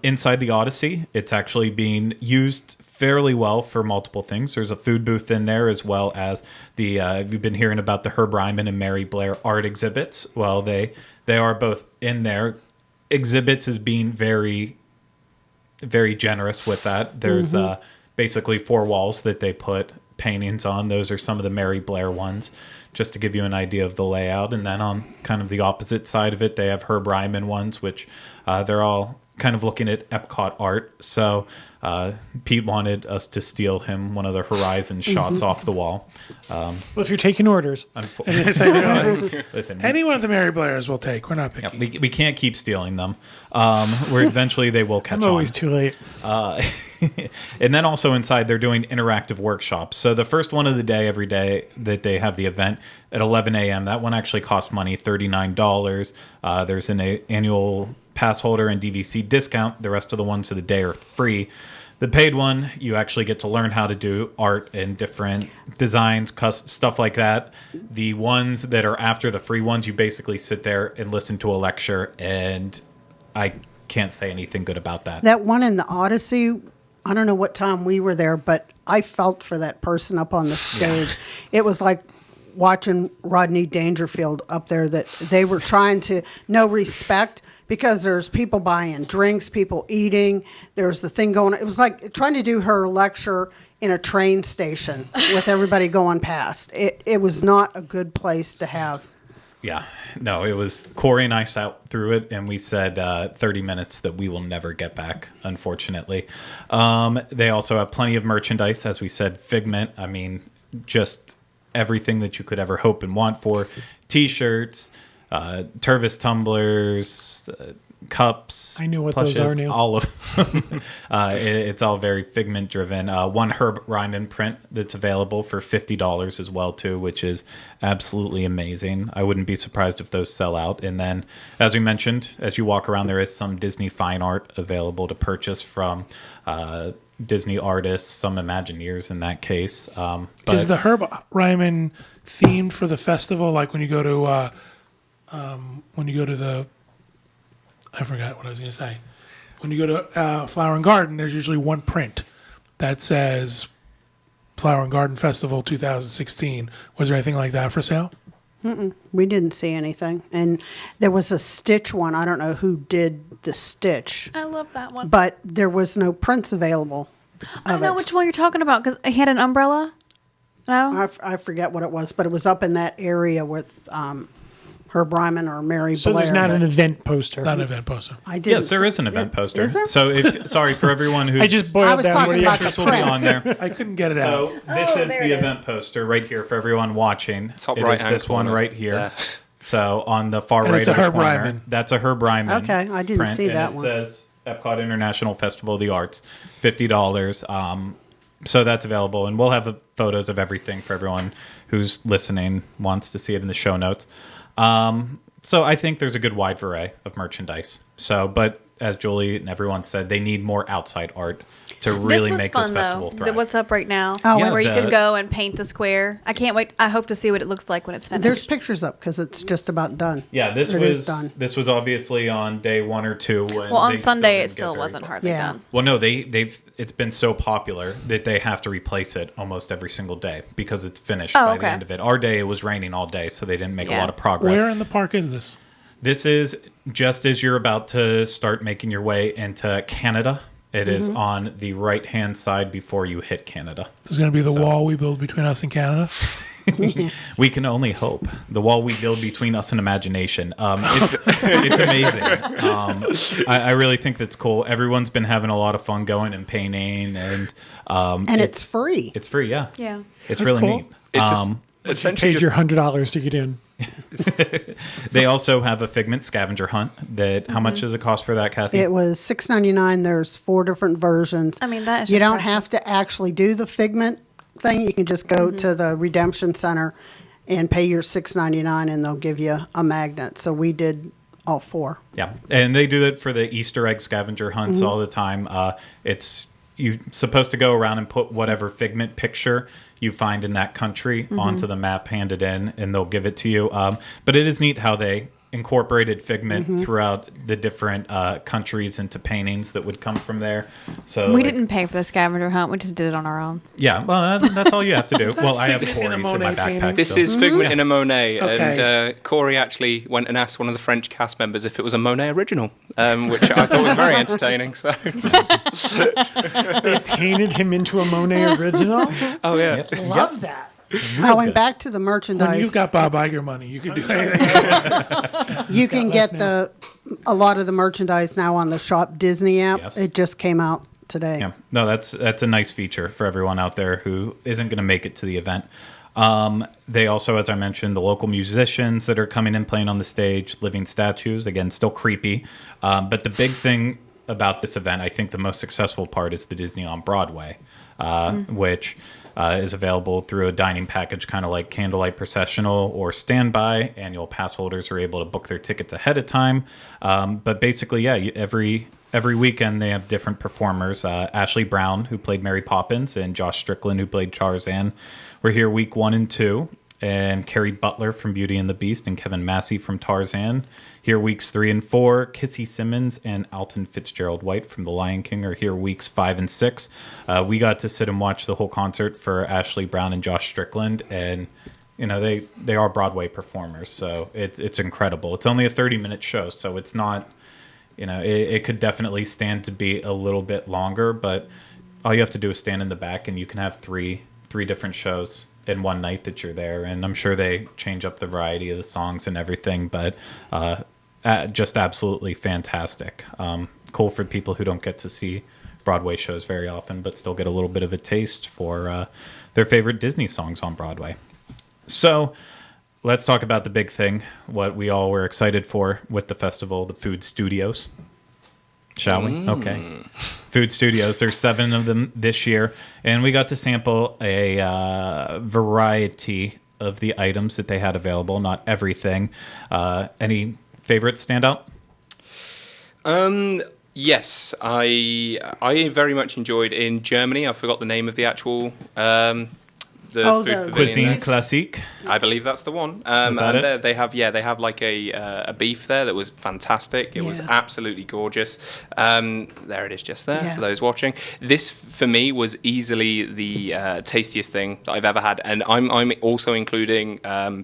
Inside the Odyssey, it's actually being used fairly well for multiple things. There's a food booth in there, as well as you've been hearing about the Herb Ryman and Mary Blair art exhibits. Well, they are both in there. Exhibits is being very, very generous with that. There's basically 4 walls that they put paintings on. Those are some of the Mary Blair ones, just to give you an idea of the layout. And then on kind of the opposite side of it, they have Herb Ryman ones, which they're all kind of looking at Epcot art. So Pete wanted us to steal him one of the Horizon shots off the wall. Well, if you're taking orders. Listen, any one of the Mary Blairs will take. We're not picking. Yeah, we can't keep stealing them. Where eventually they will catch on. I'm always too late. And then also inside, they're doing interactive workshops. So the first one of the day, every day that they have the event at 11 a.m., that one actually costs money, $39. There's an annual pass holder and DVC discount. The rest of the ones of the day are free. The paid one, you actually get to learn how to do art and different designs, stuff like that. The ones that are after the free ones, you basically sit there and listen to a lecture, and I can't say anything good about that. That one in the Odyssey, I don't know what time we were there, but I felt for that person up on the stage. Yeah. It was like watching Rodney Dangerfield up there, that they were trying to no respect, because there's people buying drinks, people eating. There's the thing going. It was like trying to do her lecture in a train station with everybody going past. It was not a good place to have. Yeah, no, it was. Corey and I sat through it, and we said 30 minutes that we will never get back, unfortunately. They also have plenty of merchandise, as we said, Figment. I mean, just everything that you could ever hope and want for. T-shirts, Tervis tumblers, cups. I know what plushes, those are now. All of them. It's all very Figment driven. One Herb Ryman print that's available for $50 as well too, which is absolutely amazing. I wouldn't be surprised if those sell out. And then, as we mentioned, as you walk around, there is some Disney fine art available to purchase from Disney artists, some Imagineers in that case. But is the Herb Ryman themed for the festival? Like when you go to the, I forgot what I was going to say. When you go to Flower and Garden, there's usually one print that says Flower and Garden Festival 2016. Was there anything like that for sale? We didn't see anything. And there was a Stitch one. I don't know who did the Stitch. I love that one. But there was no prints available. I don't know which one you're talking about, because he had an umbrella. No? I forget what it was, but it was up in that area with Herb Ryman or Mary So Blair. there's not an event poster. Not an event poster. I didn't yes, there is an event poster. Is there? So, sorry for everyone who's... I just boiled was down talking what he about actually the will be on prints. there. I couldn't get it So out. this is there the it event poster right here for everyone watching. Top It is right-hand this one corner. right here. Yeah. So on the far And right it's a of the Herb corner, Ryman. that's a Herb Ryman. Okay, I didn't print, see that and one. It says Epcot International Festival of the Arts, $50. So that's available, and we'll have photos of everything for everyone who's listening, wants to see it in the show notes. So I think there's a good wide array of merchandise. So, but as Julie and everyone said, they need more outside art to really make this festival thrive. What's up right now? Oh, where you can go and paint the square. I can't wait. I hope to see what it looks like when it's finished. There's pictures up because it's just about done. Yeah, this is done. This was obviously on day 1 or 2. Well, on Sunday it still wasn't hardly done. Well, no, it's been so popular that they have to replace it almost every single day because it's finished by the end of it. Our day, it was raining all day, so they didn't make a lot of progress. Where in the park is this? This is just as you're about to start making your way into Canada. It is on the right-hand side before you hit Canada. There's going to be the wall we build between us and Canada. We can only hope. The wall we build between us and imagination. It's amazing. I really think that's cool. Everyone's been having a lot of fun going and painting, and it's free. It's free, yeah. Yeah, it's That's really cool. neat. It's essentially Paid your $100 to get in. They also have a Figment scavenger hunt. How much does it cost for that, Kathy? It was $6.99. There's 4 different versions. I mean, that is you just don't precious. have to actually do the Figment thing. You can just go to the Redemption Center and pay your $6.99, and they'll give you a magnet. So we did all 4. Yeah, and they do that for the Easter egg scavenger hunts all the time. You're supposed to go around and put whatever Figment picture you find in that country onto the map, hand it in, and they'll give it to you. But it is neat how they incorporated Figment throughout the different countries into paintings that would come from there. So we didn't pay for the scavenger hunt. We just did it on our own. Yeah, well, that's all you have to do. Well, I have Figment in a Corey's in my Monet backpack. painting? This so. is Figment in a Monet, Okay. and Corey actually went and asked one of the French cast members if it was a Monet original, which I thought was very entertaining. So, They painted him into a Monet original. oh yeah, Love that. And back to the merchandise. When you've got Bob Iger money, you can do anything. You can get a lot of the merchandise now on the Shop Disney app. Yes. It just came out today. Yeah, no, that's a nice feature for everyone out there who isn't going to make it to the event. They also, as I mentioned, the local musicians that are coming and playing on the stage, living statues, again, still creepy. But the big thing about this event, I think the most successful part is the Disney on Broadway, which is available through a dining package, kind of like Candlelight Processional or Standby. Annual pass holders are able to book their tickets ahead of time. But basically, yeah, every weekend they have different performers. Ashley Brown, who played Mary Poppins, and Josh Strickland, who played Tarzan, were here week 1 and 2. And Carrie Butler from Beauty and the Beast and Kevin Massey from Tarzan. Here weeks 3 and 4. Kissy Simmons and Alton Fitzgerald White from The Lion King are here weeks 5 and 6. We got to sit and watch the whole concert for Ashley Brown and Josh Strickland, and they are Broadway performers, so it's incredible. It's only a 30-minute show, so it's not, it could definitely stand to be a little bit longer, but all you have to do is stand in the back, and you can have three different shows in one night that you're there. And I'm sure they change up the variety of the songs and everything, but just absolutely fantastic. Cool for people who don't get to see Broadway shows very often, but still get a little bit of a taste for their favorite Disney songs on Broadway. So let's talk about the big thing, what we all were excited for with the festival, the food studios. Shall we? Okay. Food studios. There's 7 of them this year, and we got to sample a variety of the items that they had available. Not everything. Any favorites stand out? Yes, I very much enjoyed in Germany. I forgot the name of the actual the food pavilion Cuisine there. Classique. I believe that's the one. Is that and it? they have like a beef there that was fantastic. It was absolutely gorgeous. There it is, just there for those watching. This for me was easily the tastiest thing that I've ever had, and I'm also including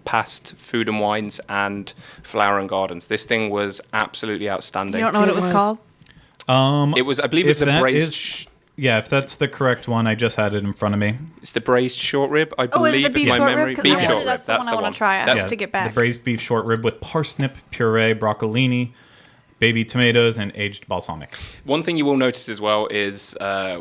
past food and wines and flower and gardens. This thing was absolutely outstanding. You don't know what it was called? It was, I believe, it was a braised. Yeah, if that's the correct one, I just had it in front of me. It's the braised short rib, I Oh, is believe. the beef in my short memory. rib? 'Cause Beef that's short rib. the That's one I the want one. to try. I That's have to get back. The braised beef short rib with parsnip puree, broccolini, baby tomatoes, and aged balsamic. One thing you will notice as well is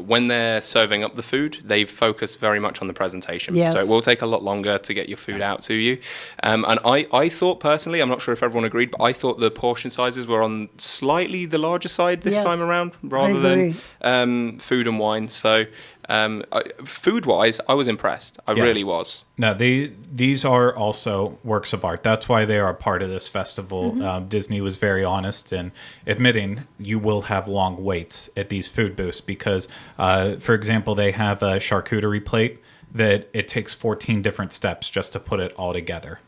when they're serving up the food, they focus very much on the presentation. Yes. So it will take a lot longer to get your food out to you. And I thought personally, I'm not sure if everyone agreed, but I thought the portion sizes were on slightly the larger side this Yes, time around, rather than food and wine. So Food-wise, I was impressed. I really was. No, these are also works of art. That's why they are part of this festival. Disney was very honest in admitting you will have long waits at these food booths because, for example, they have a charcuterie plate that it takes 14 different steps just to put it all together.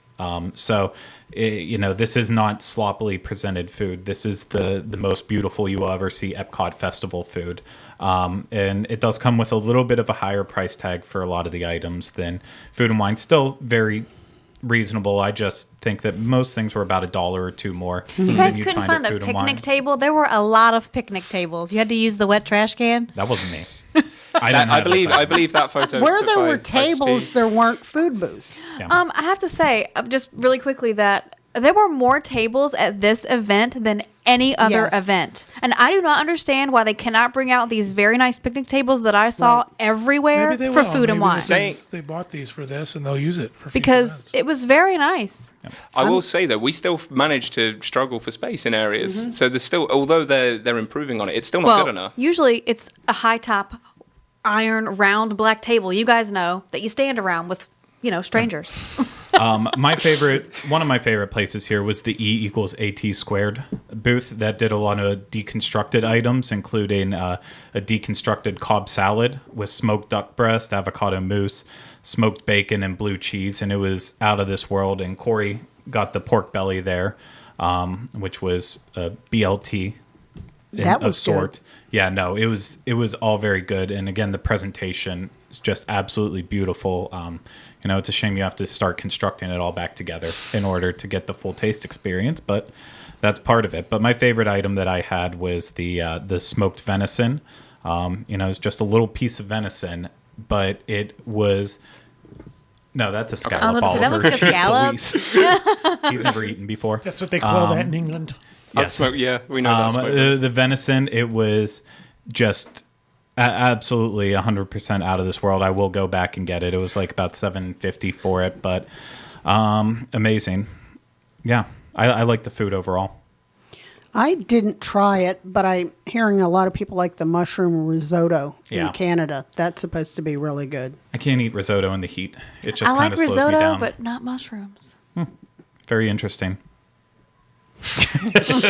This is not sloppily presented food. This is the most beautiful you will ever see Epcot Festival food. And it does come with a little bit of a higher price tag for a lot of the items than Food and Wine. Still very reasonable. I just think that most things were about $1 or $2 more. You guys couldn't find a picnic table? There were a lot of picnic tables. You had to use the wet trash can? That wasn't me. I believe that photo. Where there were tables, there weren't food booths. Yeah. I have to say, just really quickly, that there were more tables at this event than any other event. And I do not understand why they cannot bring out these very nice picnic tables that I saw everywhere for Food and Wine. They bought these for this and they'll use it for because it was very nice. I will say though, we still managed to struggle for space in areas. So there's still, although they're improving on it, it's still not good enough. Usually it's a high top iron round black table. You guys know that you stand around with, strangers. One of my favorite places here was the E=AT² booth that did a lot of deconstructed items, including a deconstructed Cobb salad with smoked duck breast, avocado mousse, smoked bacon, and blue cheese, and it was out of this world. And Corey got the pork belly there, which was a BLT. That was good. Yeah, no, it was all very good, and again, the presentation is just absolutely beautiful. It's a shame you have to start constructing it all back together in order to get the full taste experience, but that's part of it. But my favorite item that I had was the smoked venison. It's just a little piece of venison, but it was. No, that's a scallop. Oliver. That looks like a scallop. He's never eaten before. That's what they call that in England. Yes. We know that. The venison, it was just absolutely 100% out of this world. I will go back and get it. It was like about $7.50 for it, but amazing. Yeah, I like the food overall. I didn't try it, but I'm hearing a lot of people like the mushroom risotto in Canada. That's supposed to be really good. I can't eat risotto in the heat. It just I kind like of slows me down. risotto, but not mushrooms. Very interesting.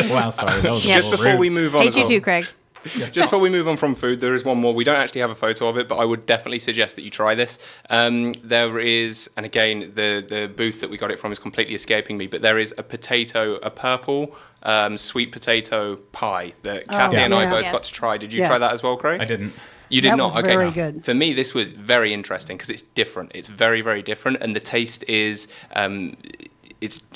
Wow, sorry. That was just before we move on. Hate you too, Craig. Just before we move on from food, there is one more. We don't actually have a photo of it, but I would definitely suggest that you try this. There is, and again, the booth that we got it from is completely escaping me, but there is a purple sweet potato pie that Kathy and I both got to try. Did you try that as well, Craig? I didn't. You did that not? Was very good. For me, this was very interesting because it's different. It's very, very different, and the taste is...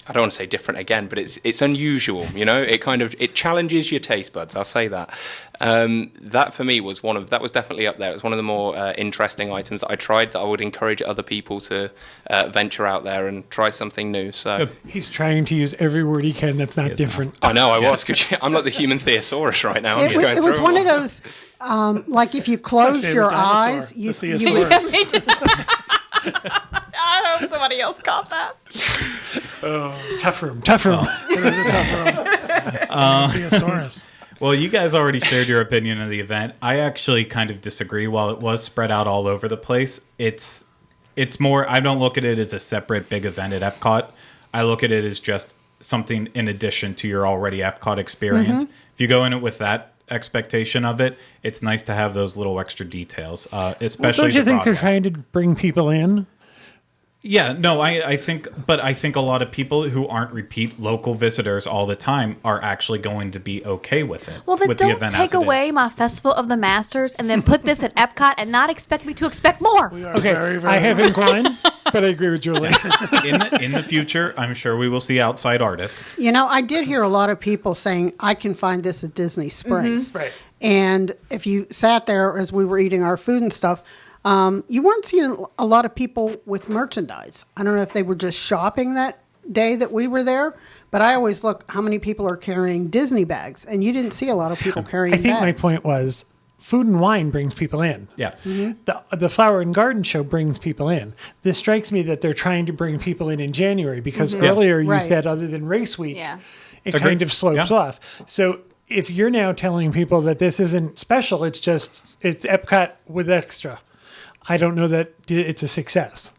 I don't want to say different again, but it's unusual, it challenges your taste buds. I'll say that. That for me was was definitely up there. It was one of the more interesting items that I tried that I would encourage other people to venture out there and try something new. So he's trying to use every word he can that's not different. I know I was. I'm like the human thesaurus right now. It was one of those, like if you closed your eyes, you I hope somebody else caught that. Tough room. It is a tough room. Thesaurus. Well, you guys already shared your opinion of the event. I actually kind of disagree. While it was spread out all over the place, it's more, I don't look at it as a separate big event at Epcot. I look at it as just something in addition to your already Epcot experience. If you go in it with that expectation of it, it's nice to have those little extra details, especially don't you think they're trying to bring people in? Yeah, no, I think a lot of people who aren't repeat local visitors all the time are actually going to be okay with it. Well, then with don't the event take away my Festival of the Masters and then put this at Epcot and not expect me to expect more. We are Okay, very, very I have inclined, but I agree with Julie. in the future, I'm sure we will see outside artists. I did hear a lot of people saying, I can find this at Disney Springs. Right. And if you sat there as we were eating our food and stuff, you weren't seeing a lot of people with merchandise. I don't know if they were just shopping that day that we were there, but I always look how many people are carrying Disney bags, and you didn't see a lot of people carrying I think bags. my point was Food and Wine brings people in. Yeah. The Flower and Garden Show brings people in. This strikes me that they're trying to bring people in January because earlier you said other than Race Week, it kind of slopes off. So if you're now telling people that this isn't special, it's Epcot with extra. I don't know that it's a success.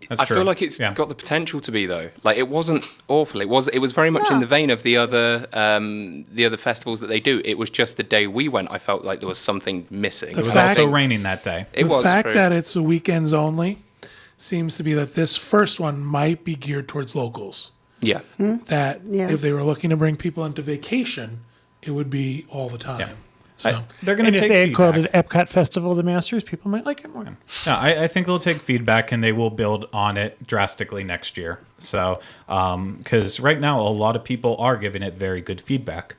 That's I true. feel like it's got the potential to be though. Like it wasn't awful. It was very much in the vein of the other festivals that they do. It was just the day we went, I felt like there was something missing. It was also raining that day. The fact that it's a weekends only seems to be that this first one might be geared towards locals. Yeah. That if they were looking to bring people into vacation, it would be all the time. Yeah. So they're going to take if they had called feedback. it Epcot Festival of the Masters, people might like it more. Yeah, I think they'll take feedback and they will build on it drastically next year. So, because right now a lot of people are giving it very good feedback.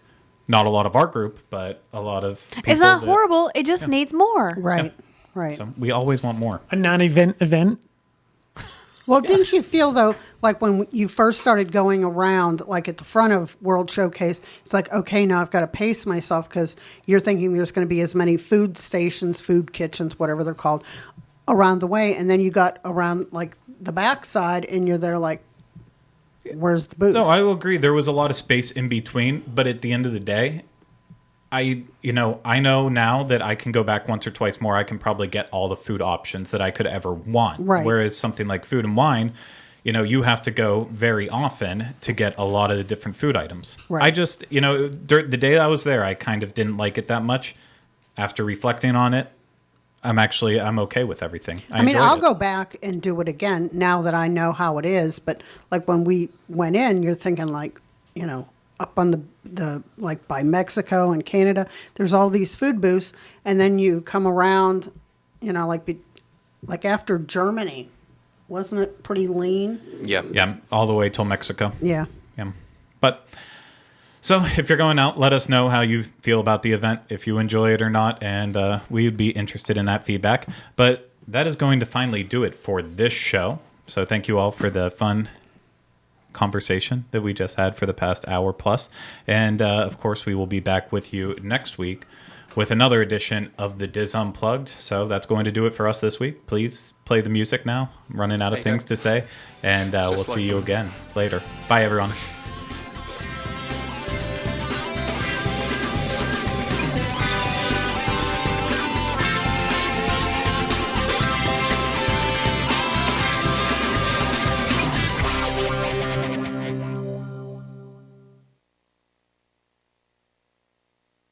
Not a lot of our group, but a lot of people. It's not horrible. It just needs more. Right. Right. So we always want more. A non-event event. Well, didn't you feel, though, like when you first started going around, like at the front of World Showcase, it's like, okay, now I've got to pace myself because you're thinking there's going to be as many food stations, food kitchens, whatever they're called, around the way. And then you got around, like, the backside, and you're there like, where's the booth? No, I will agree. There was a lot of space in between, but at the end of the day, I know now that I can go back once or twice more. I can probably get all the food options that I could ever want. Right. Whereas something like food and wine, you have to go very often to get a lot of the different food items. Right. I just, the day I was there, I kind of didn't like it that much. After reflecting on it, I'm okay with everything. I mean, I'll go back and do it again now that I know how it is. But like when we went in, you're thinking like, up on the like by Mexico and Canada, there's all these food booths, and then you come around, like after Germany, wasn't it pretty lean? Yeah. Yeah, all the way till Mexico. Yeah. Yeah. But so if you're going out, let us know how you feel about the event, if you enjoy it or not, and we would be interested in that feedback. But that is going to finally do it for this show. So thank you all for the fun conversation that we just had for the past hour plus. And of course, we will be back with you next week with another edition of the Diz Unplugged. So that's going to do it for us this week. Please play the music now. I'm running out of things to say. And we'll see you again later. Bye, everyone.